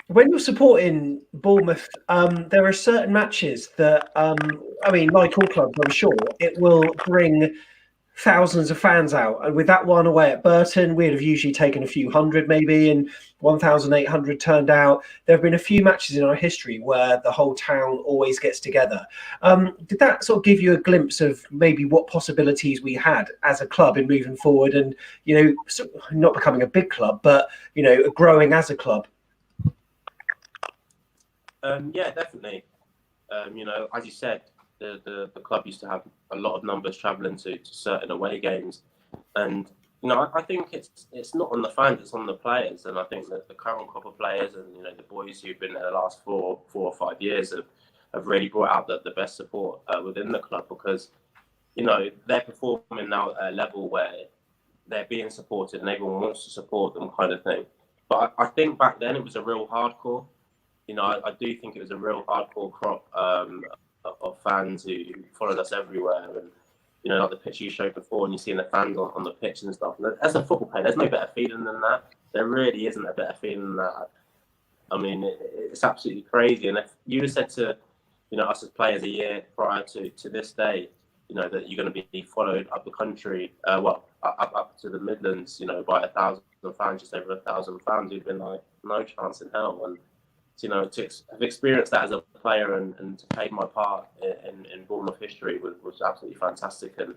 When you're supporting Bournemouth, there are certain matches that, I mean, like all clubs, I'm sure, it will bring thousands of fans out. And with that one away at Burton, we'd have usually taken a few hundred maybe, and 1,800 turned out. There have been a few matches in our history where the whole town always gets together. Did that sort of give you a glimpse of maybe what possibilities we had as a club in moving forward and, you know, not becoming a big club, but, you know, growing as a club? Yeah, definitely. You know, as you said, the club used to have a lot of numbers travelling to certain away games, and you know, I think it's not on the fans, it's on the players, and I think that the current crop of players and you know the boys who've been there the last 4 or 5 years have really brought out the best support within the club, because you know they're performing now at a level where they're being supported and everyone wants to support them, kind of thing. But I think back then it was a real hardcore. You know, I do think it was a real hardcore crop of fans who followed us everywhere. And, you know, like the picture you showed before, and you're seeing the fans on the pitch and stuff. And as a football player, there's no better feeling than that. There really isn't a better feeling than that. I mean, it's absolutely crazy. And if you said to, you know, us as players a year prior to this day, you know, that you're going to be followed up the country, up to the Midlands, you know, by 1,000 fans, just over 1,000 fans, who've been like, no chance in hell. And, you know, to have experienced that as a player and to play my part in Bournemouth history was absolutely fantastic. And,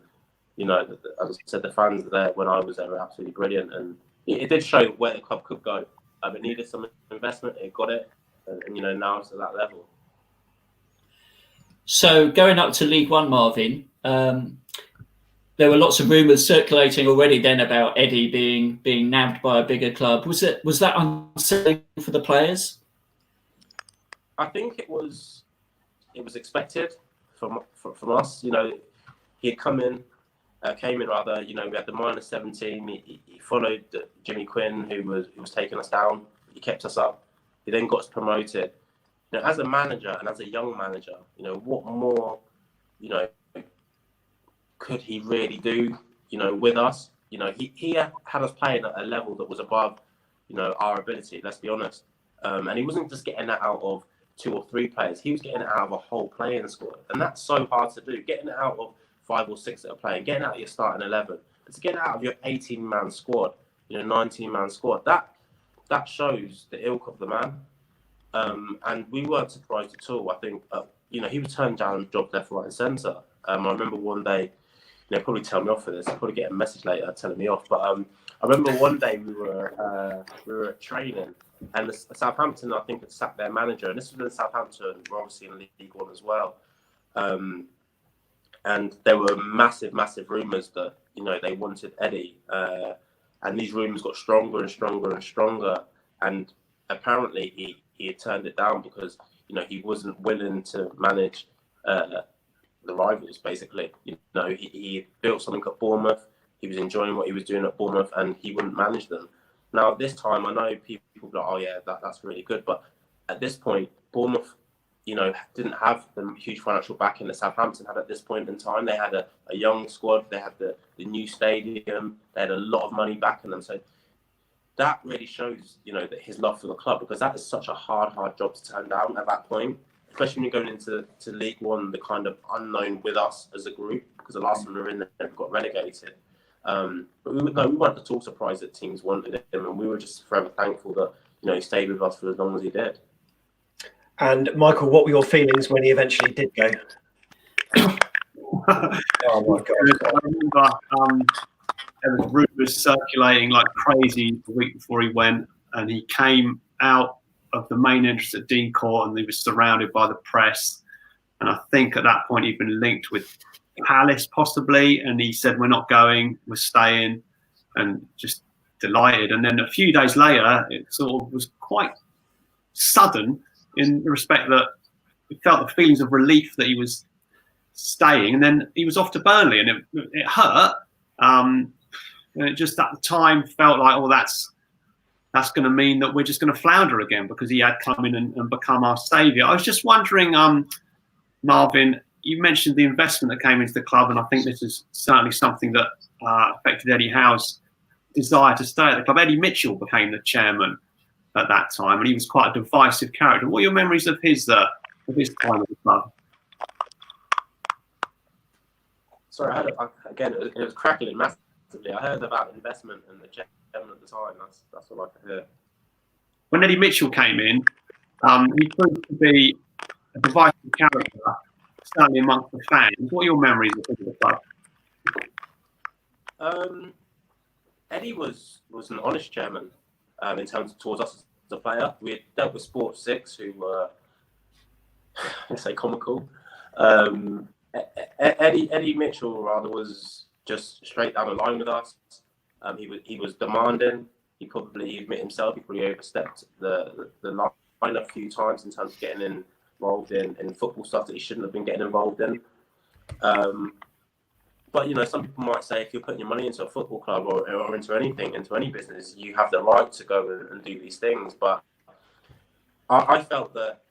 you know, as I said, the fans there when I was there were absolutely brilliant. And it did show where the club could go. It needed some investment, it got it. And you know, now it's at that level. So going up to League One, Marvin, there were lots of rumours circulating already then about Eddie being nabbed by a bigger club. Was that unsettling for the players? I think it was expected from us. You know, he had came in. You know, we had the -17. He followed Jimmy Quinn, who was taking us down. He kept us up. He then got us promoted. You know, as a manager and as a young manager, you know, what more, you know, could he really do? You know, with us, you know, he had us playing at a level that was above, you know, our ability. Let's be honest. And he wasn't just getting that out of 2 or 3 players. He was getting it out of a whole playing squad, and that's so hard to do. Getting it out of 5 or 6 that are playing, getting out of your starting 11, but to get it out of your 18-man squad, you know, 19-man squad, that shows the ilk of the man. And we weren't surprised at all. I think, you know, he was turned down jobs left, right, and centre. I remember one day, you know, probably tell me off for this. I'll probably get a message later telling me off. But I remember one day we were at training, and Southampton, I think, had sacked their manager. And this was in Southampton, we're obviously in League One as well. And there were massive rumours that, you know, they wanted Eddie. And these rumours got stronger and stronger and stronger. And apparently he had turned it down because, you know, he wasn't willing to manage the rivals, basically. You know, he built something at Bournemouth. He was enjoying what he was doing at Bournemouth, and he wouldn't manage them. Now, this time, I know people are like, oh, yeah, that's really good. But at this point, Bournemouth, you know, didn't have the huge financial backing that Southampton had at this point in time. They had a young squad. They had the new stadium. They had a lot of money backing them. So that really shows, you know, that his love for the club, because that is such a hard job to turn down at that point, especially when you're going into League One, the kind of unknown with us as a group, because the last time we were in there, we got relegated. But we weren't at all surprised that teams wanted him, and we were just forever thankful that, you know, he stayed with us for as long as he did. And Michael, what were your feelings when he eventually did go? Oh my God! I remember there was rumours circulating like crazy the week before he went, and he came out of the main entrance at Dean Court, and he was surrounded by the press. And I think at that point he'd been linked with Palace possibly, and he said, "We're not going, we're staying," and just delighted. And then a few days later, it sort of was quite sudden in the respect that we felt the feelings of relief that he was staying, and then he was off to Burnley, and it hurt, And it just at the time felt like, oh, that's going to mean that we're just going to flounder again because he had come in and become our saviour. I was just wondering, Marvin, you mentioned the investment that came into the club, and I think this is certainly something that affected Eddie Howe's desire to stay at the club. Eddie Mitchell became the chairman at that time, and he was quite a divisive character. What are your memories of his time at the club? Sorry, again, it was crackling massively. I heard about investment and the chairman at the time. That's all I could hear. When Eddie Mitchell came in, he proved to be a divisive character, certainly amongst the fans. What are your memories of the club? Eddie was an honest chairman in terms towards us as a player. We had dealt with Sports 6, who were, let's say, comical. Eddie Mitchell rather was just straight down the line with us. He was demanding. He probably admit himself. He probably overstepped the line a few times in terms of getting involved in football stuff that he shouldn't have been getting involved in. But some people might say if you're putting your money into a football club or into anything, into any business, you have the right to go and do these things. But I felt that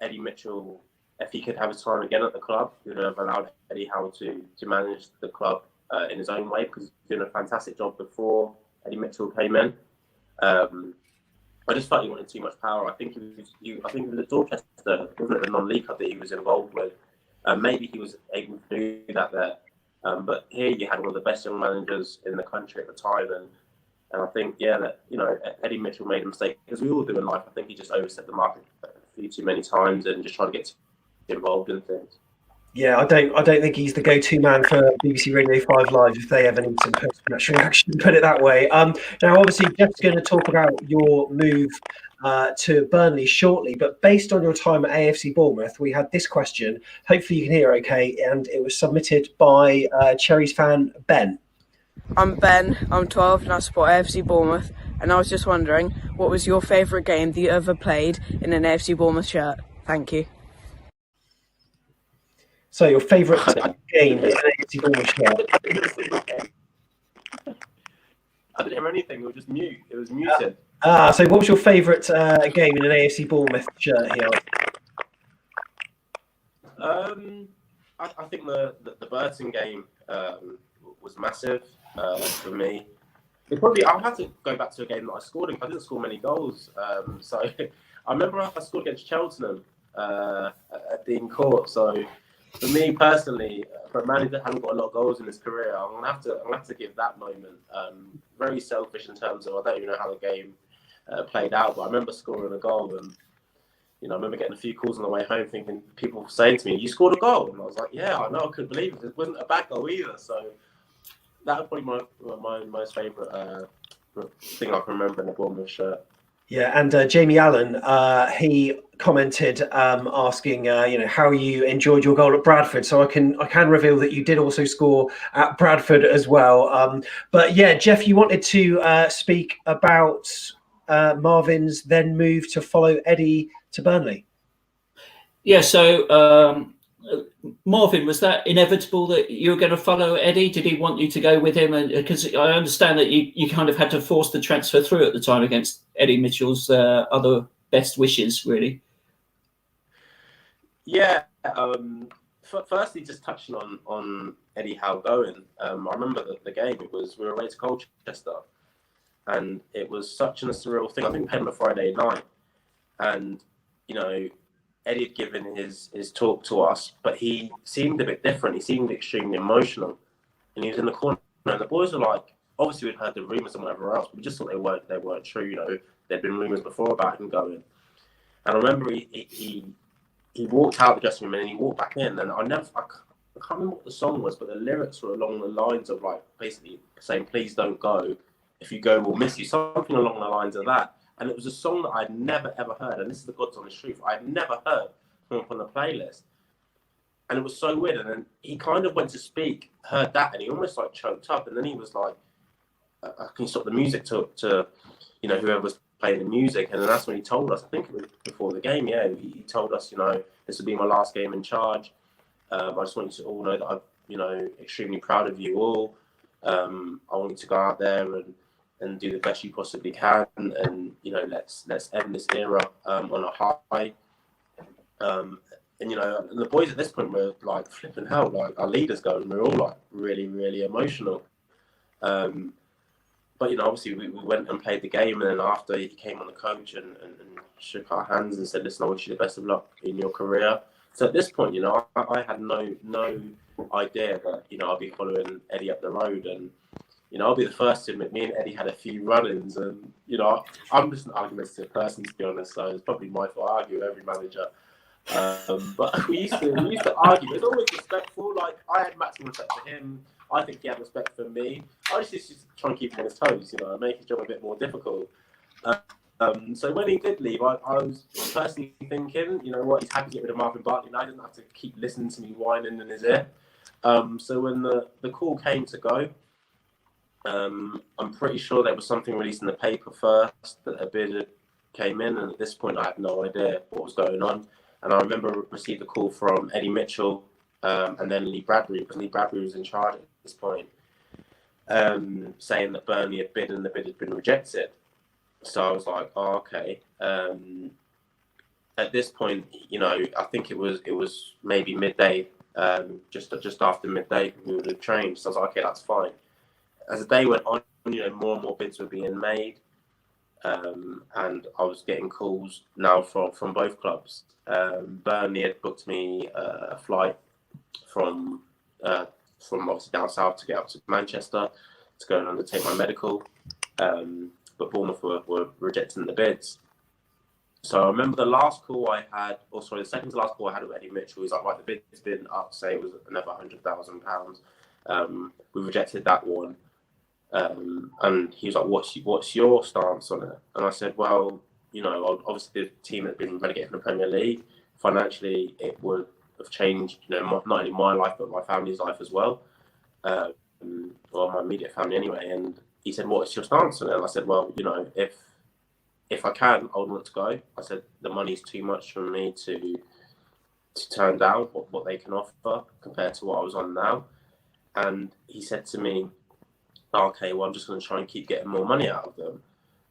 Eddie Mitchell, if he could have his time again at the club, he would have allowed Eddie Howe to manage the club in his own way, because he's doing a fantastic job before Eddie Mitchell came in. I just felt he wanted too much power. I think it was at Dorchester, wasn't it, the non-league club that he was involved with. Maybe he was able to do that there. But here you had one of the best young managers in the country at the time, and I think that Eddie Mitchell made a mistake, as we all do in life. I think he just overstepped the market a few too many times and just tried to get involved in things. Yeah, I don't think he's the go-to man for BBC Radio 5 Live if they ever need some post-match reaction, put it that way. Now, obviously, Jeff's going to talk about your move to Burnley shortly, but based on your time at AFC Bournemouth, we had this question. Hopefully you can hear okay, and it was submitted by Cherries fan Ben. I'm Ben, I'm 12 and I support AFC Bournemouth, and I was just wondering, what was your favourite game that you ever played in an AFC Bournemouth shirt? Thank you. So your favourite game is an AFC Bournemouth shirt? I didn't hear anything. It was just mute. It was muted. So what was your favourite game in an AFC Bournemouth shirt here? I think the Burton game was massive for me. I'll have to go back to a game that I scored in. I didn't score many goals. So I remember I scored against Cheltenham at Dean Court. So for me personally, for a man that hasn't got a lot of goals in his career, I'm gonna have to give that moment. Very selfish in terms of, I don't even know how the game played out, but I remember scoring a goal, and I remember getting a few calls on the way home, thinking people saying to me, "You scored a goal," and I was like, "Yeah, I know, I couldn't believe it. It wasn't a bad goal either." So that was probably my most favourite thing I can remember in the Bournemouth shirt. Yeah, and Jamie Allen, he commented asking, how you enjoyed your goal at Bradford. So I can reveal that you did also score at Bradford as well. But yeah, Jeff, you wanted to speak about Marvin's then move to follow Eddie to Burnley. Yeah, so Marvin, was that inevitable that you were going to follow Eddie? Did he want you to go with him? And because I understand that you kind of had to force the transfer through at the time against Eddie Mitchell's other best wishes, really. Yeah. Firstly, just touching on Eddie Howe going. I remember the game. We were away to Colchester, and it was such a surreal thing. I think we played on a Friday night, and Eddie had given his talk to us, but he seemed a bit different. He seemed extremely emotional, and he was in the corner. And the boys were like, obviously we'd heard the rumours and whatever else, but we just thought they weren't true. There'd been rumours before about him going. And I remember he walked out the dressing room and then he walked back in, and I can't remember what the song was, but the lyrics were along the lines of like basically saying, "Please don't go. If you go, we'll miss you." Something along the lines of that. And it was a song that I'd never, ever heard. And this is the God's honest truth. I'd never heard from on the playlist. And it was so weird. And then he kind of went to speak, heard that, and he almost like choked up. And then he was like, "Can you stop the music to whoever was playing the music?" And then that's when he told us, I think it was before the game, he told us, "This will be my last game in charge. I just want you to all know that I'm, extremely proud of you all. I want you to go out there and do the best you possibly can, and you know, let's end this era on a high. And you know, the boys at this point were like flipping hell, like our leaders going, we're all like really, really emotional. But you know, obviously we went and played the game, and then after he came on the coach and shook our hands and said, listen, I wish you the best of luck in your career. So at this point, you know, I had no idea that, you know, I'll be following Eddie up the road, and you know, I'll be the first to admit me and Eddie had a few run-ins, and you know, I'm just an argumentative person, to be honest, so it's probably my fault. I argue with every manager. But we used to argue. It was always respectful. Like, I had maximum respect for him. I think he had respect for me. I just used to try and keep him on his toes, you know, and make his job a bit more difficult. So when he did leave, I was personally thinking, you know what, he's happy to get rid of Marvin Bartley now. He doesn't have to keep listening to me whining in his ear. So when the call came to go, I'm pretty sure there was something released in the paper first that a bid came in, and at this point I had no idea what was going on. And I remember received a call from Eddie Mitchell and then Lee Bradbury, because Lee Bradbury was in charge at this point, saying that Burnley had bid and the bid had been rejected. So I was like, oh, okay. At this point, you know, I think it was maybe midday, just after midday, we would have changed. So I was like, okay, that's fine. As the day went on, you know, more and more bids were being made. And I was getting calls now from both clubs. Burnley had booked me a flight from obviously down south to get up to Manchester to go and undertake my medical. But Bournemouth were rejecting the bids. So I remember the last call I had, the second to last call I had with Eddie Mitchell. He's like, right, the bid's been up, say it was another £100,000. We rejected that one. And he was like, what's your stance on it? And I said, well, you know, obviously the team had been relegated from the Premier League. Financially, it would have changed, you know, not only my life, but my family's life as well. Well, my immediate family anyway. And he said, what's your stance on it? And I said, well, you know, if I can, I would want to go. I said, the money's too much for me to turn down what they can offer compared to what I was on now. And he said to me, okay, well, I'm just going to try and keep getting more money out of them.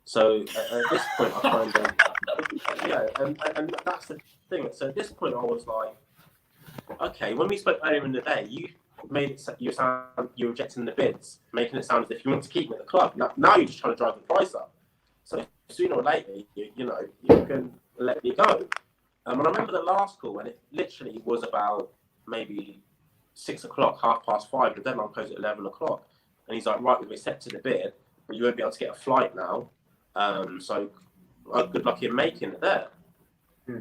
So at this point, I kind of, yeah, and that's the thing. So at this point, I was like, okay, when we spoke earlier in the day, you made it you're rejecting the bids, making it sound as if you want to keep me at the club. Now you're just trying to drive the price up. So sooner or later, you can let me go. And I remember the last call when it literally was about maybe 6 o'clock, 5:30, and then I'll close at 11 o'clock. And he's like, right, we've accepted a bid, but you won't be able to get a flight now. So good luck in making it there.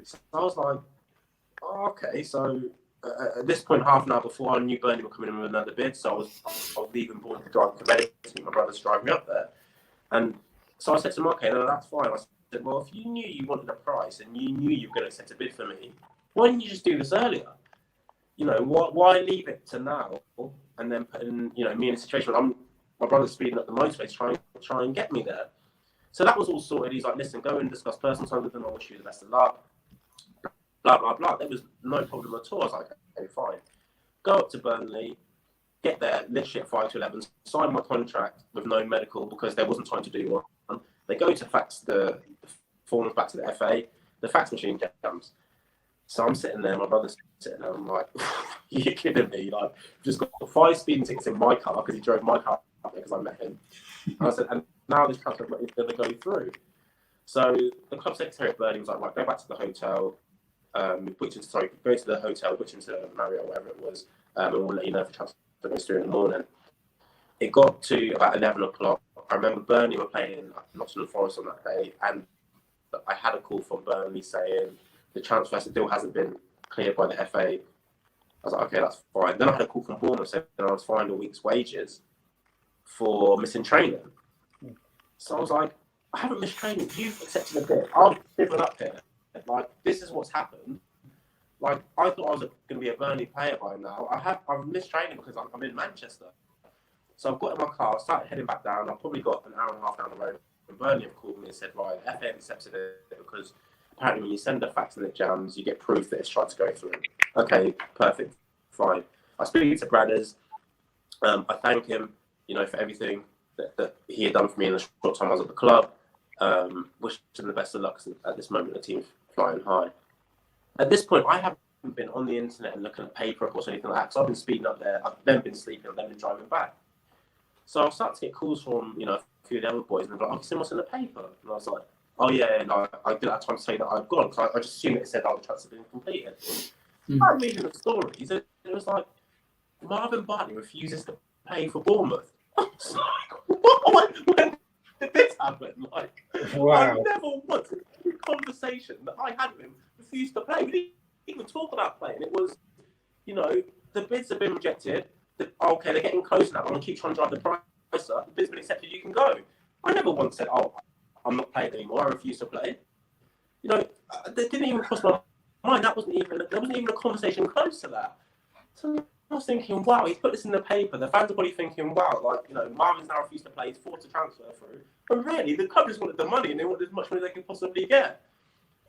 So I was like, oh, okay. So at this point, half an hour before, I knew Burnley were coming in with another bid. So I was leaving Bournemouth to drive to Reading. My brother's driving me up there. And so I said to him, okay, no, that's fine. I said, well, if you knew you wanted a price and you knew you were going to accept a bid for me, why didn't you just do this earlier? You know, why leave it to now and then putting, you know, me in a situation where my brother's speeding up the motorway to try and get me there. So that was all sorted. He's like, listen, go and discuss personal time with them. I wish you the best of luck. Blah, blah, blah. There was no problem at all. I was like, okay, fine. Go up to Burnley, get there literally at 5 to 11, sign my contract with no medical because there wasn't time to do one. They go to fax the forms back to the FA. The fax machine jams. So I'm sitting there, my brother's sitting there, I'm like, you're kidding me? Like, just got 5 speeding tickets in my car because he drove my car up there because I met him. And I said, and now this transfer is going to go through. So the club secretary at Burnley was like, right, go back to the hotel, go to the hotel, which into Marriott or whatever it was, and we'll let you know if the transfer goes through in the morning. It got to about 11 o'clock. I remember Burnley were playing Nottingham Forest on that day, and I had a call from Burnley saying the transfer still hasn't been cleared by the FA. I was like, okay, that's fine. Then I had a call from Bournemouth saying I was fined a week's wages for missing training. So I was like, I haven't missed training. You've accepted a bid. I'm living up here. Like, this is what's happened. Like, I thought I was going to be a Burnley player by now. I've missed training because I'm in Manchester. So I've got in my car, started heading back down. I've probably got an hour and a half down the road. And Burnley have called me and said, right, the FA accepted it because apparently when you send a fax and it jams, you get proof that it's tried to go through. Okay, perfect, fine. I speak to Bradders. I thank him. for everything that he had done for me in the short time I was at the club. Wish him the best of luck at this moment. The team's flying high. At this point, I haven't been on the internet and looking at paper reports or anything like that. So I've been speeding up there. I've then been sleeping. I've then been driving back. So I started to get calls from a few of the other boys, and they're like, "Oh, you seen what's in the paper?" And I was like, "Oh yeah." And I didn't have time to say that I'd gone because I just assumed it said, "Oh, the transfer had been completed." I'm reading the stories. It was like Marvin Bartley refuses to pay for Bournemouth. I was like, when did this happen? Like, Wow. I never once in a conversation that I had with him refused to play. We didn't even talk about playing. It was, the bids have been rejected. Okay, they're getting close now. I'm going to keep trying to drive the price up. The bid's been accepted, you can go. I never once said, "Oh, I'm not playing anymore. I refuse to play." That didn't even cross my mind. There wasn't even a conversation close to that. So I was thinking, wow, he's put this in the paper. The fans are probably thinking, wow, Marvin's now refused to play. He's forced to transfer through. But really, the club just wanted the money, and they wanted as much money as they could possibly get.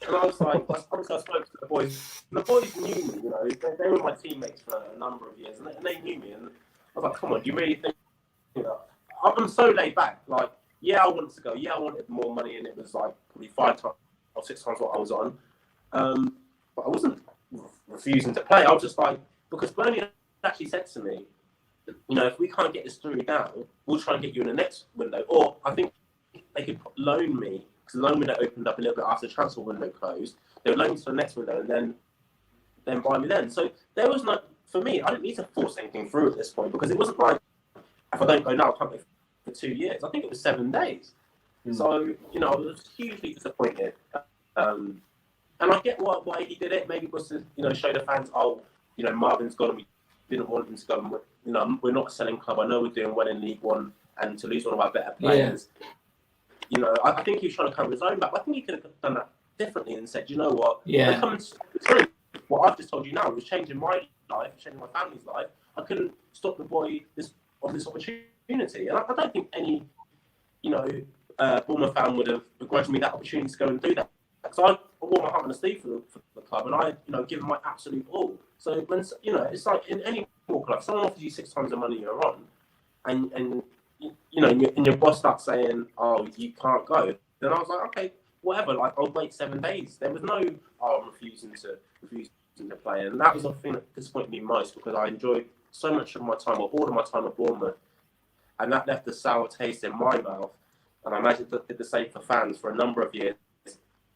And I was like, obviously I spoke to the boys. The boys knew me, they were my teammates for a number of years, and they knew me. And I was like, come on, do you really think, I'm so laid back. Like, yeah, I wanted to go. Yeah, I wanted more money, and it was like probably 5 times or 6 times what I was on. But I wasn't refusing to play. I was just like, because Burnley actually said to me, if we can't get this through now, we'll try and get you in the next window. Or I think they could loan me, because the loan window opened up a little bit after the transfer window closed. They would loan me to the next window and then buy me then. So there was for me, I didn't need to force anything through at this point, because it wasn't like, if I don't go now, I can't go for 2 years. I think it was 7 days. So, I was hugely disappointed. And I get why he did it. Maybe it was to, show the fans, Marvin's gone, we didn't want him to go. We're not a selling club. I know we're doing well in League One, and to lose one of our better players. Yeah. I think he was trying to cover his own back. I think he could have done that differently and said, you know what? Yeah. What I've just told you now was changing my life, changing my family's life. I couldn't stop the boy this opportunity. And I don't think any, Bournemouth fan would have begrudged me that opportunity to go and do that. So I wore my heart on the sleeve for the club, and I, given my absolute all. So when, it's like in any club, if someone offers you 6 times the money you're on, and your boss starts saying, "Oh, you can't go," then I was like, okay, whatever. Like, I'll wait 7 days. There was no, I'm refusing to play, and that was the thing that disappointed me most, because I enjoyed so much of my time, or all of my time at Bournemouth, and that left a sour taste in my mouth. And I imagine that did the same for fans for a number of years,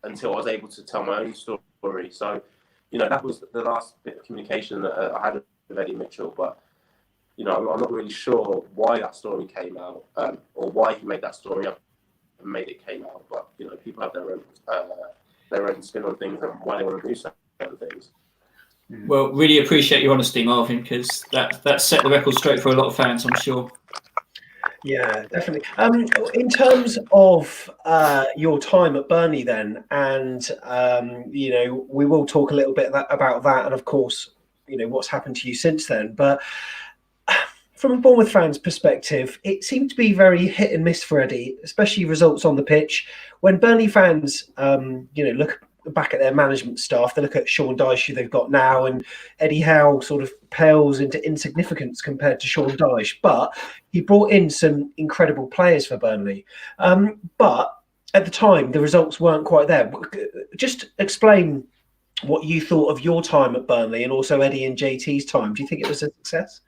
until I was able to tell my own story. So, that was the last bit of communication that I had with Eddie Mitchell. But, I'm not really sure why that story came out, or why he made that story up and made it came out. But, people have their own spin on things and why they want to do certain things. Well, really appreciate your honesty, Marvin, because that set the record straight for a lot of fans, I'm sure. Yeah, definitely. In terms of your time at Burnley then, and, we will talk a little bit about that, and of course, what's happened to you since then. But from a Bournemouth fan's perspective, it seemed to be very hit and miss for Eddie, especially results on the pitch. When Burnley fans, look back at their management staff, they look at Sean Dyche, who they've got now, and Eddie Howe sort of pales into insignificance compared to Sean Dyche, but he brought in some incredible players for Burnley. But at the time, the results weren't quite there. Just explain what you thought of your time at Burnley, and also Eddie and JT's time. Do you think it was a success?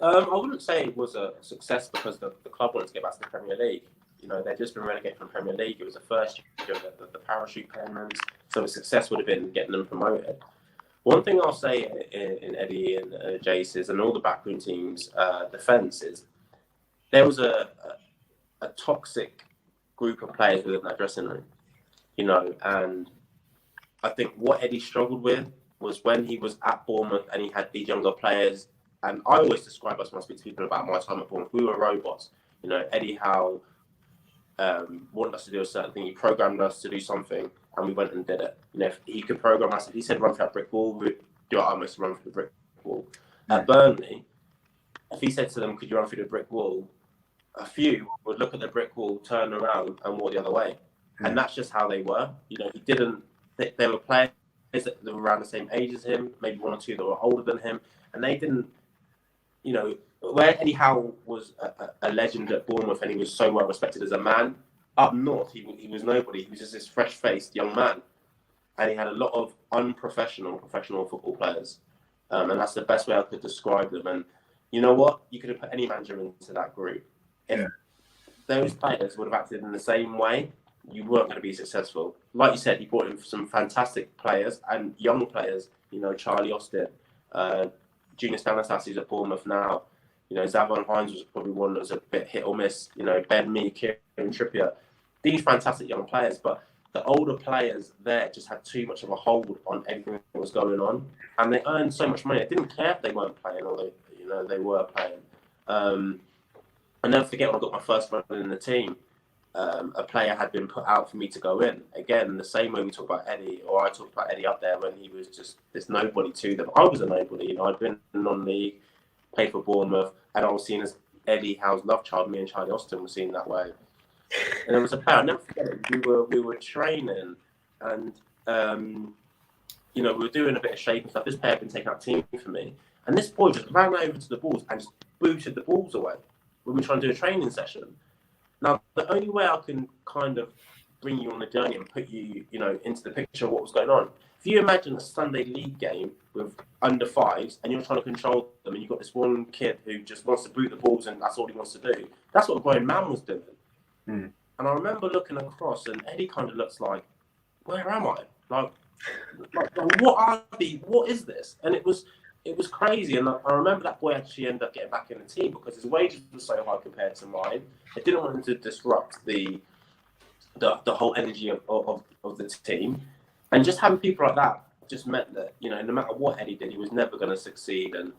I wouldn't say it was a success, because the club wanted to get back to the Premier League. They'd just been relegated from the Premier League. It was the first year of the parachute payments, so a success would have been getting them promoted. One thing I'll say in Eddie and Jace's and all the backroom teams' defence is there was a toxic group of players within that dressing room, and I think what Eddie struggled with was when he was at Bournemouth and he had these younger players, and I always describe us when I speak to people about my time at Bournemouth, we were robots. Eddie Howe wanted us to do a certain thing. He programmed us to do something, and we went and did it. If he could program us, if he said run through that brick wall, we'd do our utmost to run through the brick wall. At Burnley, if he said to them, "Could you run through the brick wall?" a few would look at the brick wall, turn around, and walk the other way. And that's just how they were. He didn't. They were players that were around the same age as him, maybe 1 or 2 that were older than him, and they didn't. where Eddie Howe was a legend at Bournemouth and he was so well respected as a man, up north he was nobody. He was just this fresh-faced young man, and he had a lot of professional football players, and that's the best way I could describe them. And you know what? You could have put any manager into that group. If those players would have acted in the same way, you weren't going to be successful. Like you said, he brought in some fantastic players and young players. You know, Charlie Austin, Junior Stanislas, who's at Bournemouth now. You know, Zavon Hines was probably one that was a bit hit or miss. You know, Ben Mee, Kieran Trippier. These fantastic young players, but the older players there just had too much of a hold on everything that was going on, and they earned so much money. They didn't care if they weren't playing or they were playing. I'll never forget when I got my first run in the team. A player had been put out for me to go in. Again, the same way we talk about Eddie, or I talked about Eddie up there when he was just this nobody to them. I was a nobody. You know, I'd been non-league, played for Bournemouth, and I was seen as Eddie Howe's love child. Me and Charlie Austin were seen that way. And there was a player, I'll never forget it. We were training, and you know, we were doing a bit of shape and stuff. This player had been taking out team for me, and this boy just ran over to the balls and just booted the balls away when we were trying to do a training session. Now, the only way I can kind of bring you on the journey and put you, you know, into the picture of what was going on. If you imagine a Sunday league game with under fives and you're trying to control them, and you've got this one kid who just wants to boot the balls and that's all he wants to do. That's what a grown man was doing. And I remember looking across, and Eddie kind of looks like, where am I? Like what is this? And it was crazy. And I remember that boy actually ended up getting back in the team because his wages were so high compared to mine. I didn't want him to disrupt the whole energy of the team. And just having people like that just meant that, you know, no matter what Eddie did, he was never going to succeed. And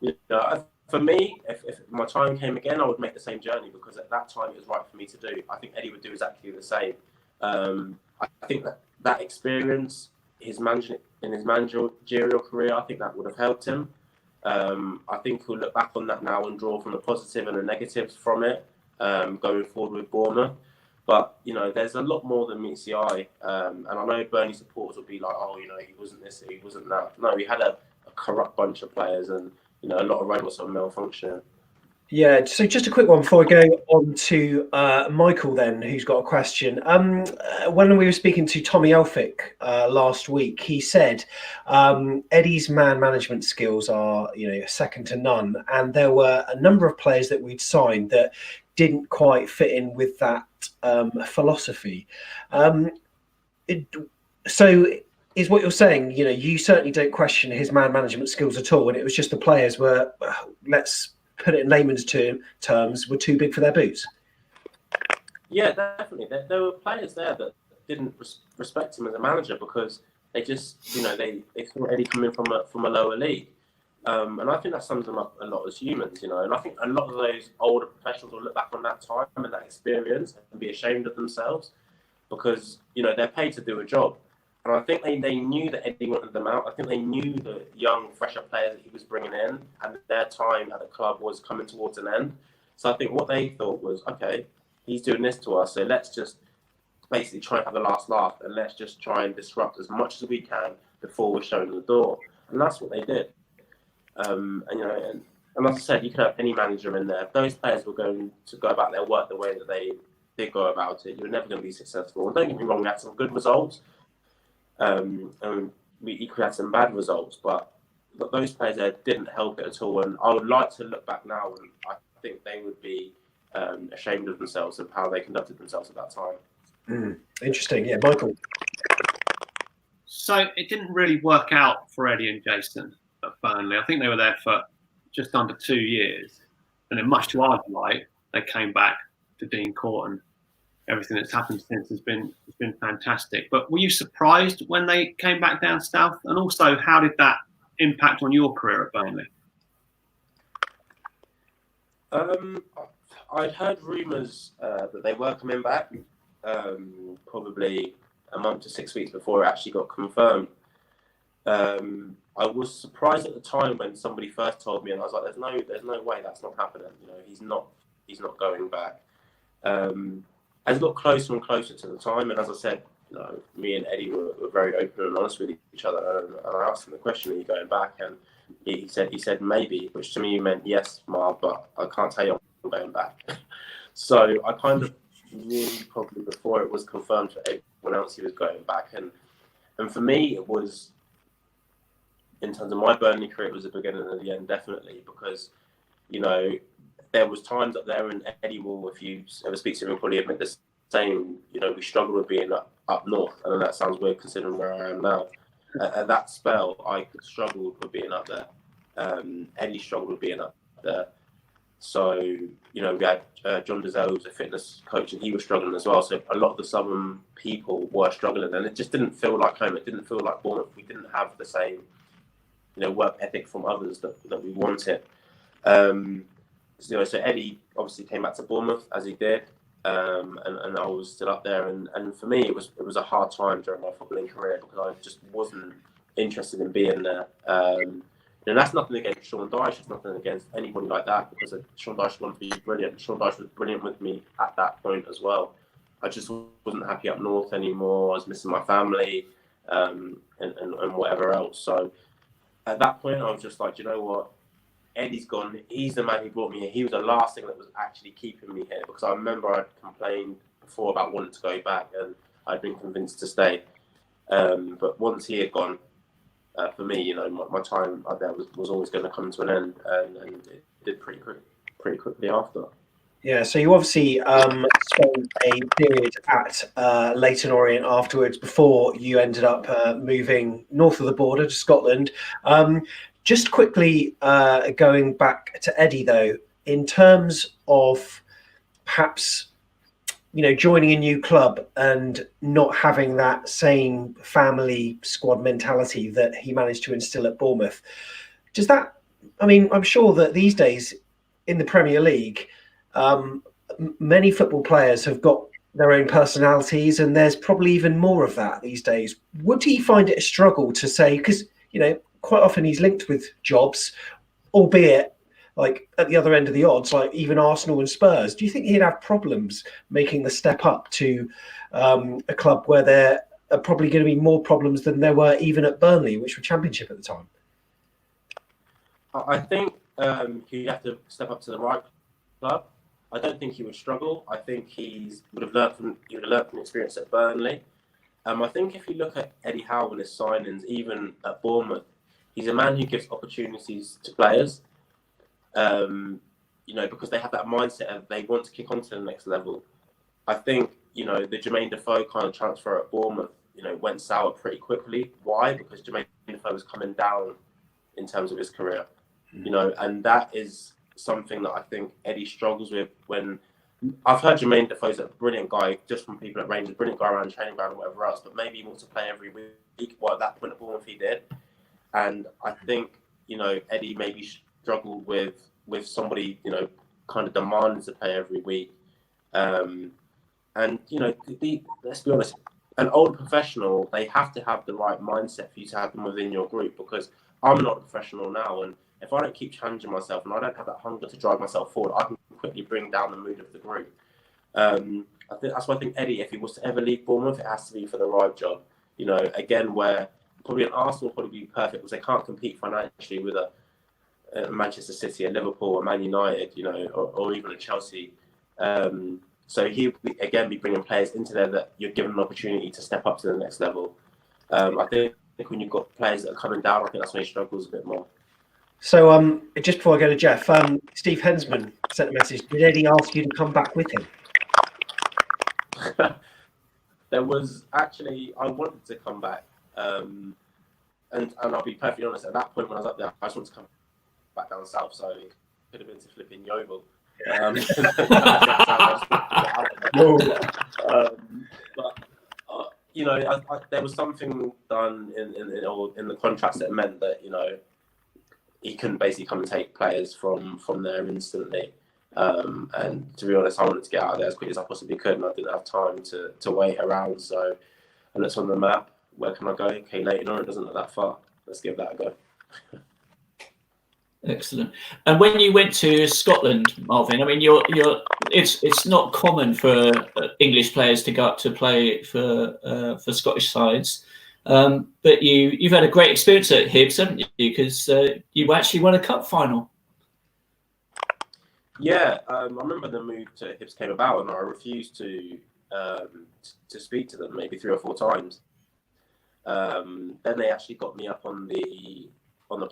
you know, for me, if my time came again, I would make the same journey because at that time it was right for me to do. I think Eddie would do exactly the same. I think that experience, in his managerial career, I think that would have helped him. I think he'll look back on that now and draw from the positive and the negatives from it, going forward with Bournemouth. But, you know, there's a lot more than meets the eye. And I know Burnley supporters will be like, oh, you know, he wasn't this, he wasn't that. No, we had a corrupt bunch of players and, you know, a lot of robots on malfunction. Yeah, so just a quick one before we go on to Michael then, who's got a question. When we were speaking to Tommy Elphick last week, he said Eddie's man management skills are, you know, second to none. And there were a number of players that we'd signed that didn't quite fit in with that philosophy. So is what you're saying, you know, you certainly don't question his man management skills at all. And it was just the players were, let's put it in layman's terms, were too big for their boots. Yeah, definitely. There were players there that didn't respect him as a manager because they just, you know, they saw Eddie coming from a lower league. And I think that sums them up a lot as humans, you know. And I think a lot of those older professionals will look back on that time and that experience and be ashamed of themselves because, you know, they're paid to do a job. And I think they knew that Eddie wanted them out. I think they knew the young, fresher players that he was bringing in and their time at the club was coming towards an end. So I think what they thought was, okay, he's doing this to us, so let's just basically try and have the last laugh and let's just try and disrupt as much as we can before we're shown the door. And that's what they did. And, you know, and as I said, you can have any manager in there. If those players were going to go about their work the way that they did go about it, you're never going to be successful. And don't get me wrong, we had some good results. And we equally had some bad results, but those players there didn't help it at all. And I would like to look back now, and I think they would be ashamed of themselves of how they conducted themselves at that time. Interesting, yeah, Michael. So it didn't really work out for Eddie and Jason at Burnley. I think they were there for just under 2 years, and then much to our delight, they came back to Dean Court, and everything that's happened since has been fantastic. But were you surprised when they came back down south? And also, how did that impact on your career at Burnley? I'd heard rumours that they were coming back probably a month to 6 weeks before it actually got confirmed. I was surprised at the time when somebody first told me, and I was like, "There's no way that's not happening. You know, he's not going back." As it got closer and closer to the time, and as I said, me and Eddie were very open and honest with each other, and I asked him the question, "Are you going back?" And he said maybe, which to me meant yes, Marv, but I can't tell you I'm going back. So I kind of knew probably before it was confirmed for everyone else he was going back, and for me it was, in terms of my Burnley career, it was the beginning and the end, definitely, because there was times up there, and Eddie will, if you ever speak to him, will probably admit the same. We struggled with being up north. I know that sounds weird considering where I am now. At that spell, I struggled with being up there. Eddie struggled with being up there. So, we had John Dizelle, who was a fitness coach, and he was struggling as well. So a lot of the Southern people were struggling, and it just didn't feel like home. It didn't feel like Bournemouth. We didn't have the same, work ethic from others that we wanted. So Eddie obviously came back to Bournemouth, as he did. And I was still up there, and for me it was a hard time during my footballing career because I just wasn't interested in being there. And that's nothing against Sean Dyche, it's nothing against anybody like that, because Sean Dyche wanted to be brilliant. Sean Dyche was brilliant with me at that point as well. I just wasn't happy up north anymore. I was missing my family, and whatever else. So at that point I was just like, you know what? Eddie's gone. He's the man who brought me here. He was the last thing that was actually keeping me here, because I remember I'd complained before about wanting to go back, and I'd been convinced to stay. But once he had gone, for me, my time out there was always going to come to an end, and it did pretty quickly after. Yeah, so you obviously spent a period at Leyton Orient afterwards before you ended up moving north of the border to Scotland. Just quickly going back to Eddie, though, in terms of perhaps, joining a new club and not having that same family squad mentality that he managed to instill at Bournemouth, does that, I'm sure that these days in the Premier League, many football players have got their own personalities, and there's probably even more of that these days. Would he find it a struggle to say, because, quite often he's linked with jobs, albeit like at the other end of the odds, like even Arsenal and Spurs. Do you think he'd have problems making the step up to a club where there are probably going to be more problems than there were even at Burnley, which were Championship at the time? I think he'd have to step up to the right club. I don't think he would struggle. I think he would have learned from experience at Burnley. I think if you look at Eddie Howe and his signings, even at Bournemouth, he's a man who gives opportunities to players, because they have that mindset of they want to kick on to the next level. I think, the Jermaine Defoe kind of transfer at Bournemouth, went sour pretty quickly. Why? Because Jermaine Defoe was coming down in terms of his career, and that is something that I think Eddie struggles with. When I've heard Jermaine Defoe's a brilliant guy, just from people at Rangers, brilliant guy around training ground and whatever else, but maybe he wants to play every week. Well, at that point at Bournemouth he did. And I think, Eddie maybe struggled with somebody, kind of demanding to play every week. And, let's be honest, an old professional, they have to have the right mindset for you to have them within your group, because I'm not a professional now, and if I don't keep challenging myself and I don't have that hunger to drive myself forward, I can quickly bring down the mood of the group. That's why I think Eddie, if he was to ever leave Bournemouth, it has to be for the right job. Again, where probably an Arsenal would probably be perfect, because they can't compete financially with a Manchester City, a Liverpool, a Man United, or even a Chelsea. So he would again be bringing players into there that you're given an opportunity to step up to the next level. I think when you've got players that are coming down, I think that's when he struggles a bit more. So just before I go to Jeff, Steve Hensman sent a message. Did Eddie ask you to come back with him? There was actually, I wanted to come back. And I'll be perfectly honest, at that point when I was up there, I just wanted to come back down south, so it could have been to flipping Yeovil. There was something done in the contracts that meant that, he couldn't basically come and take players from there instantly. And to be honest, I wanted to get out of there as quick as I possibly could, and I didn't have time to wait around. So I looked on the map. Where can I go? Okay, Leyton Orient doesn't look that far. Let's give that a go. Excellent. And when you went to Scotland, Marvin, I mean, it's not common for English players to go up to play for Scottish sides, but you've had a great experience at Hibs, haven't you? Because you actually won a cup final. Yeah, I remember the move to Hibs came about, and I refused to speak to them maybe 3 or 4 times. Then they actually got me up on the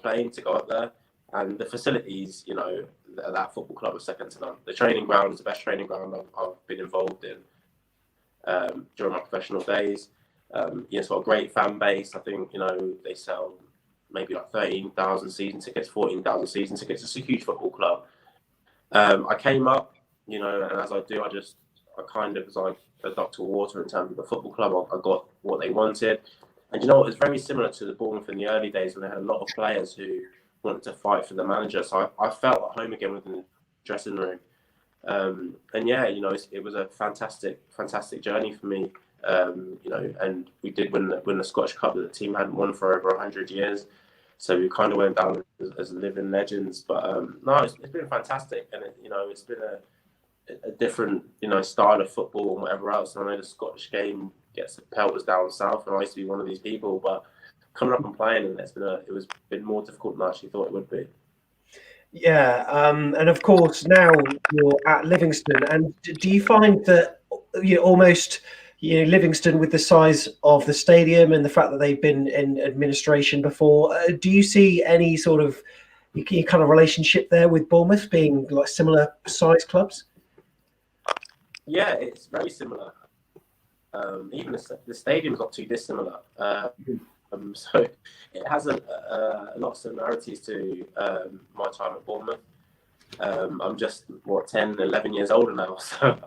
plane to go up there. And the facilities, that football club is second to none. The training ground is the best training ground I've been involved in during my professional days. It's got a great fan base. I think, they sell maybe like 13,000 season tickets, 14,000 season tickets. It's a huge football club. I came up, and as I do, I kind of was like a duck to water in terms of the football club. I got what they wanted. And it's very similar to the Bournemouth in the early days when they had a lot of players who wanted to fight for the manager. So I felt at home again within the dressing room. It was a fantastic journey for me. And we did win the Scottish Cup that the team hadn't won for over 100 years. So we kind of went down as living legends. But it's been fantastic, and it's been a different style of football and whatever else. And I know the Scottish game gets pelters down south, and I used to be one of these people, but coming up and playing, and it was been more difficult than I actually thought it would be. Yeah, and of course now you're at Livingston, and do you find that Livingston, with the size of the stadium and the fact that they've been in administration before, do you see any sort of kind of relationship there with Bournemouth being like similar size clubs? Yeah, it's very similar. Even the stadium's not too dissimilar. So it has a lot of similarities to my time at Bournemouth. I'm just 10, 11 years older now, so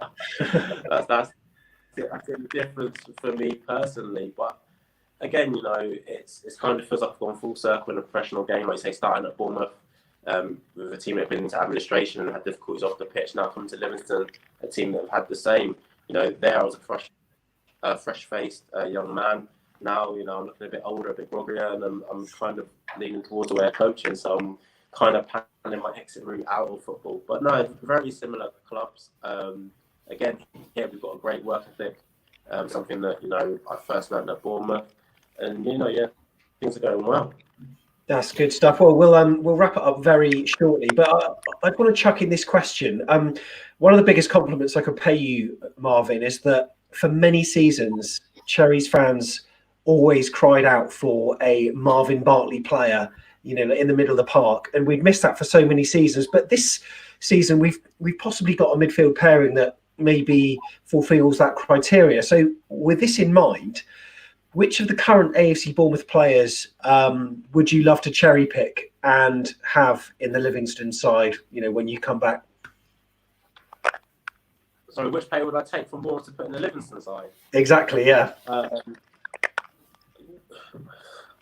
that's the difference for me personally. But again, it's kind of feels like I've gone full circle in a professional game, like you say, starting at Bournemouth with a team that had been into administration and had difficulties off the pitch. Now coming to Livingston, a team that have had the same. There I was a fresh-faced young man. Now, I'm looking a bit older, a bit groggier, and I'm kind of leaning towards the way of coaching. So I'm kind of planning my exit route out of football. But no, very similar clubs. Again, here we've got a great work ethic, something that, I first learned at Bournemouth. And, things are going well. That's good stuff. Well, we'll wrap it up very shortly, but I'd want to chuck in this question. One of the biggest compliments I could pay you, Marvin, is that for many seasons, Cherries fans always cried out for a Marvin Bartley player, in the middle of the park, and we'd missed that for so many seasons. But this season, we've possibly got a midfield pairing that maybe fulfills that criteria. So, with this in mind, which of the current AFC Bournemouth players would you love to cherry pick and have in the Livingston side? When you come back. Sorry, which player would I take from Bournemouth to put in the Livingston side? Exactly, yeah.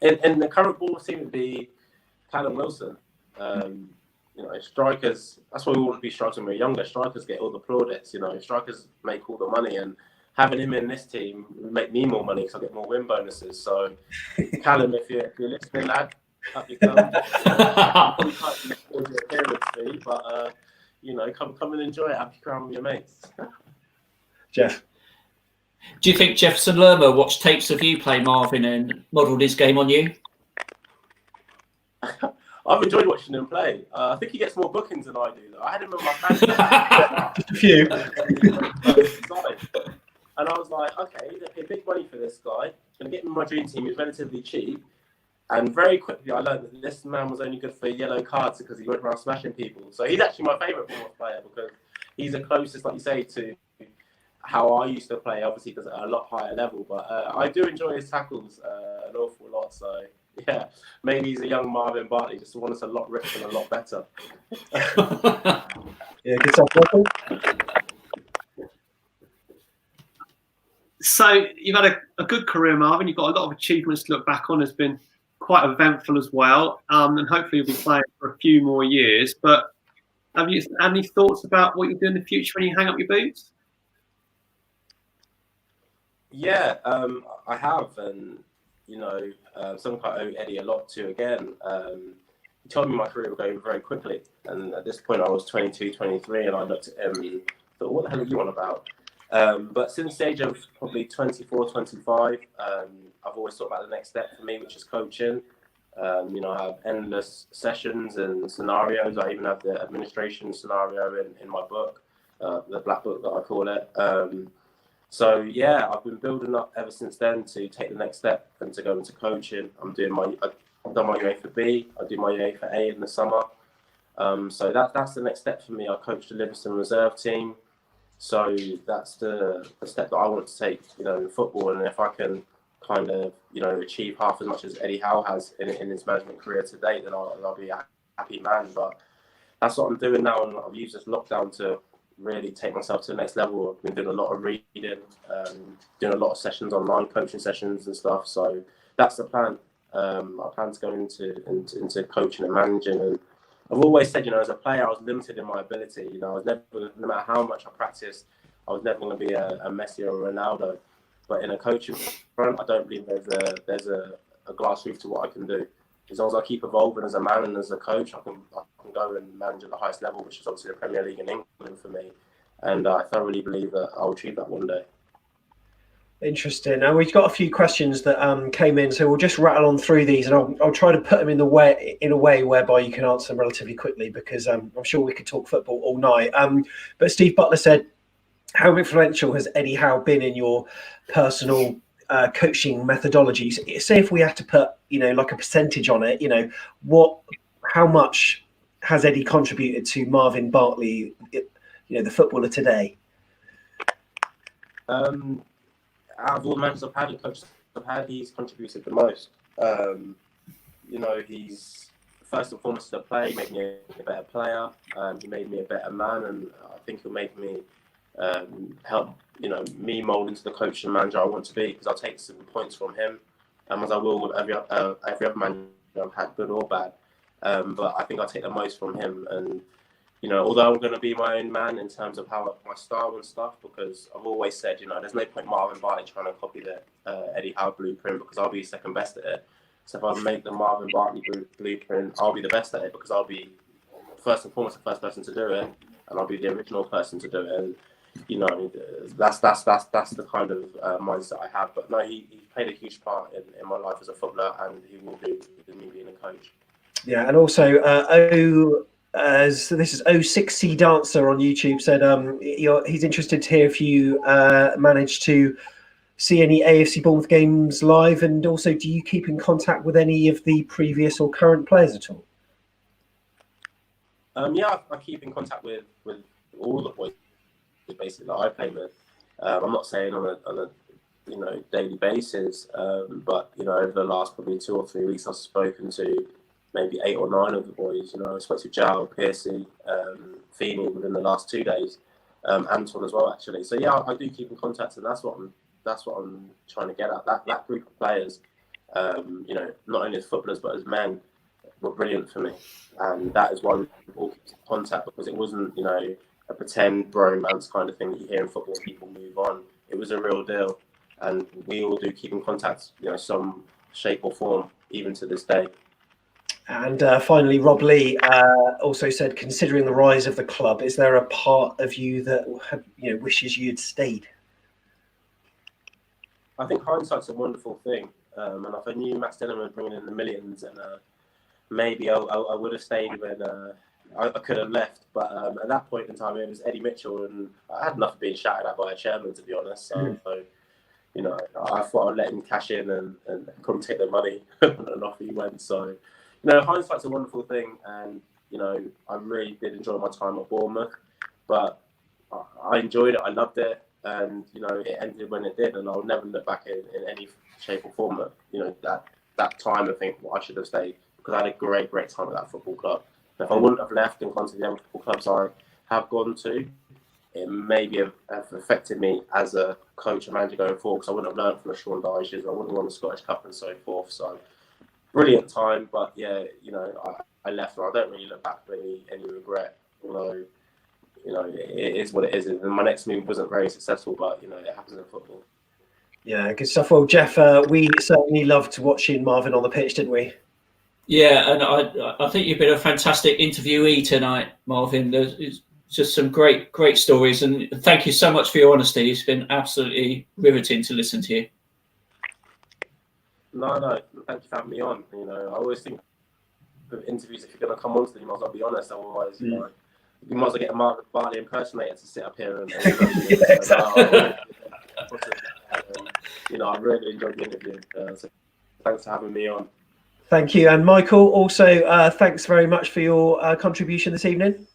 In the current Bournemouth team would be Callum Wilson. Strikers, that's why we want to be strikers when we're younger. Strikers get all the plaudits, strikers make all the money, and having him in this team would make me more money because I get more win bonuses. So, Callum, if you're listening, lad, up you come. You can't afford your appearance fee, but come and enjoy it. Happy crown with your mates. Jeff. Do you think Jefferson Lerma watched tapes of you play Marvin and modelled his game on you? I've enjoyed watching him play. I think he gets more bookings than I do, though. I had him in my fantasy. Just a few. And I was like, okay, they pay big money for this guy. Going to get him in my dream team. He was relatively cheap. And very quickly, I learned that this man was only good for yellow cards because he went around smashing people. So he's actually my favourite Bournemouth player because he's the closest, like you say, to how I used to play, obviously, because at a lot higher level. But I do enjoy his tackles an awful lot. So, yeah, maybe he's a young Marvin Bartley, just wants a lot richer and a lot better. Yeah, good stuff, Michael. So you've had a good career, Marvin. You've got a lot of achievements to look back on. It's been quite eventful as well. And hopefully you'll be playing for a few more years. But have you had any thoughts about what you'll do in the future when you hang up your boots? Yeah, I have, and something I owe Eddie a lot to again. he told me my career would go very quickly. And at this point, I was 22, 23, and I looked at him and thought, what the hell are you on about? But since the age of probably 24, 25, I've always thought about the next step for me, which is coaching. You know, I have endless sessions and scenarios. I even have the administration scenario in my book, the black book that I call it. So yeah, I've been building up ever since then to take the next step and to go into coaching. I've done my UEFA B, I do my UEFA A in the summer. So that's the next step for me. I coach the Livingston reserve team. So that's the step that I want to take, you know, in football. And if I can kind of, you know, achieve half as much as Eddie Howe has in his management career to date, then I'll be a happy man. But that's what I'm doing now, and I've used this lockdown to really take myself to the next level. I've been doing a lot of reading, doing a lot of sessions online, coaching sessions and stuff. So that's the plan. I plan to go into coaching and managing. And I've always said, you know, as a player, I was limited in my ability. You know, I was never, no matter how much I practiced, I was never going to be a Messi or a Ronaldo. But in a coaching front, I don't believe there's a glass roof to what I can do. As long as I keep evolving as a man and as a coach, I can go and manage at the highest level, which is obviously the Premier League in England for me. And I thoroughly believe that I'll achieve that one day. Interesting. Now we've got a few questions that came in, so we'll just rattle on through these, and I'll try to put them in a way whereby you can answer them relatively quickly, because I'm sure we could talk football all night. But Steve Butler said, how influential has Eddie Howe been in your personal coaching methodologies? Say if we had to put, you know, like a percentage on it, you know, how much has Eddie contributed to Marvin Bartley, you know, the footballer today? Out of all the managers I've had and coaches I've had, he's contributed the most. You know, he's first and foremost to play, made me a better player. He made me a better man, and I think he'll make me help, you know, me mould into the coach and manager I want to be, because I'll take some points from him, as I will with every other manager I've had, good or bad. But I think I'll take the most from him. And you know, although I'm going to be my own man in terms of how my style and stuff, because I've always said, you know, there's no point Marvin Bartley trying to copy the Eddie Howe blueprint, because I'll be second best at it. So if I make the Marvin Bartley blueprint, I'll be the best at it, because I'll be first and foremost the first person to do it, and I'll be the original person to do it. And you know, that's the kind of mindset I have. But no, he played a huge part in my life as a footballer, and he will do with me being a coach. Yeah, and also so this is 06C Dancer on YouTube said he's interested to hear if you managed to see any AFC Bournemouth games live, and also do you keep in contact with any of the previous or current players at all? Yeah, I keep in contact with all the boys basically that I play with. I'm not saying on a you know, daily basis, but you know, over the last probably 2 or 3 weeks, I've spoken to maybe 8 or 9 of the boys. You know, I spoke to Joe, Piercy, Feeney within the last 2 days, Anton as well, actually. So yeah, I do keep in contact, and that's what I'm trying to get at. That group of players, you know, not only as footballers but as men, were brilliant for me, and that is why we all keep in contact, because it wasn't, you know, a pretend bromance kind of thing that you hear in football. People move on. It was a real deal, and we all do keep in contact, you know, some shape or form, even to this day. And finally, Rob Lee also said, considering the rise of the club, is there a part of you that wishes you'd stayed? I think hindsight's a wonderful thing, and if I knew Max Dillon were bringing in the millions, and maybe I would have stayed when I could have left. But at that point in time, it was Eddie Mitchell, and I had enough of being shouted at by a chairman, to be honest. So you know, I thought I'd let him cash in and come take the money, and off he went. So. You know, hindsight's a wonderful thing, and you know, I really did enjoy my time at Bournemouth, but I enjoyed it, I loved it, and you know, it ended when it did, and I'll never look back in any shape or form at, you know, that time and think, well, I should have stayed, because I had a great time at that football club. And if I wouldn't have left and gone to the other football clubs I have gone to, it maybe have affected me as a coach and manager going forward, because I wouldn't have learned from the Sean Dyches, I wouldn't have won the Scottish Cup and so forth. So brilliant time, but yeah, you know, I left, and I don't really look back with any regret. Although, you know, it is what it is. And my next move wasn't very successful, but you know, it happens in football. Yeah, good stuff. Well, Jeff, we certainly loved watching Marvin on the pitch, didn't we? Yeah, and I think you've been a fantastic interviewee tonight, Marvin. There's just some great stories, and thank you so much for your honesty. It's been absolutely riveting to listen to you. No, thank you for having me on. I always think with interviews, if you're going to come on to them, you might as well be honest. Otherwise, you might as well get a Marvin Bartley impersonator to sit up here and exactly. I really enjoyed the interview. So thanks for having me on. Thank you. And Michael, also, thanks very much for your contribution this evening.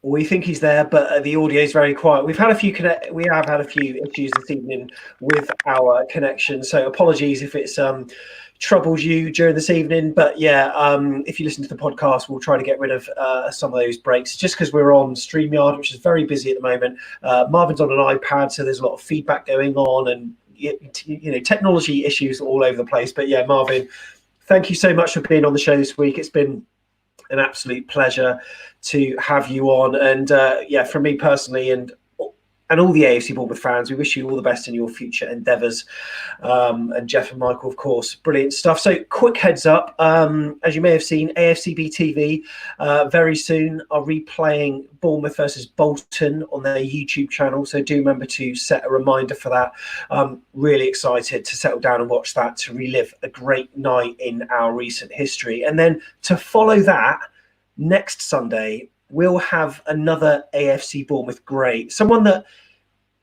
We think he's there, but the audio is very quiet. We have had a few issues this evening with our connection, so apologies if it's troubled you during this evening. But yeah, if you listen to the podcast, we'll try to get rid of some of those breaks, just because we're on StreamYard, which is very busy at the moment. Marvin's on an iPad, so there's a lot of feedback going on, and technology issues all over the place. But yeah, Marvin, thank you so much for being on the show this week. It's been an absolute pleasure to have you on, and from me personally and all the AFC Bournemouth fans, we wish you all the best in your future endeavours. And Jeff and Michael, of course, brilliant stuff. So quick heads up, as you may have seen, AFCB TV very soon are replaying Bournemouth versus Bolton on their YouTube channel. So do remember to set a reminder for that. I'm really excited to settle down and watch that, to relive a great night in our recent history. And then to follow that, next Sunday, we'll have another AFC Bournemouth great, someone that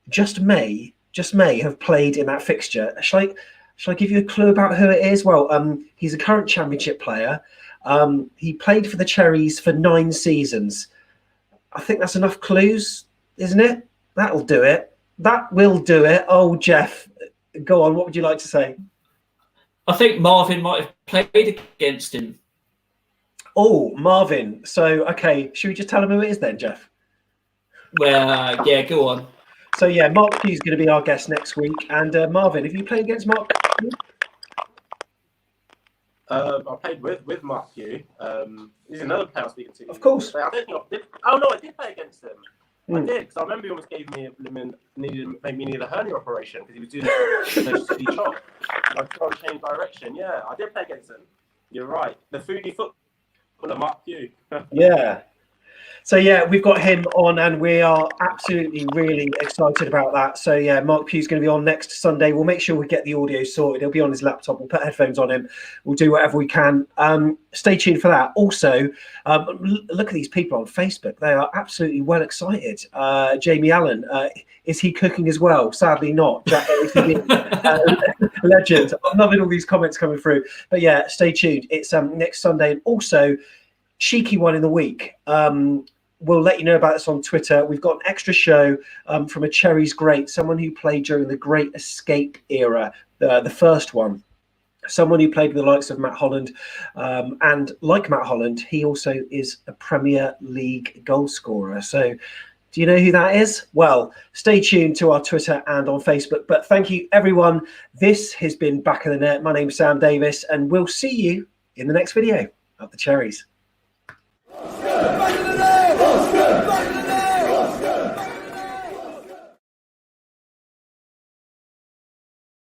just may have played in that fixture. Shall I give you a clue about who it is? Well, he's a current Championship player. He played for the Cherries for 9 seasons. I think that's enough clues, isn't it? That'll do it. That will do it. Oh, Jeff, go on. What would you like to say? I think Marvin might have played against him. Oh, Marvin. So, okay, should we just tell him who it is then, Jeff? Well, yeah, go on. So, yeah, Mark Hughes is going to be our guest next week. And Marvin, have you played against Mark? I played with Mark Hughes. He's another player I was speaking to. Of course. I don't think I did. Oh, no, I did play against him. I did, because I remember he almost gave me needed a hernia operation because he was doing a steady chop. I was trying to change direction. Yeah, I did play against him. You're right. The foodie footballer, Mark Hughes. Yeah. So, yeah, we've got him on, and we are absolutely really excited about that. So, yeah, Mark Pugh's going to be on next Sunday. We'll make sure we get the audio sorted. He'll be on his laptop. We'll put headphones on him. We'll do whatever we can. Stay tuned for that. Also, look at these people on Facebook. They are absolutely well excited. Jamie Allen, is he cooking as well? Sadly not. Legend. I'm loving all these comments coming through. But, yeah, stay tuned. It's next Sunday. And also, cheeky one in the week. We'll let you know about this on Twitter. We've got an extra show from a Cherries great, someone who played during the Great Escape era, the first one. Someone who played with the likes of Matt Holland. And like Matt Holland, he also is a Premier League goal scorer. So do you know who that is? Well, stay tuned to our Twitter and on Facebook. But thank you, everyone. This has been Back of the Net. My name's Sam Davis, and we'll see you in the next video of the Cherries. Back in the day!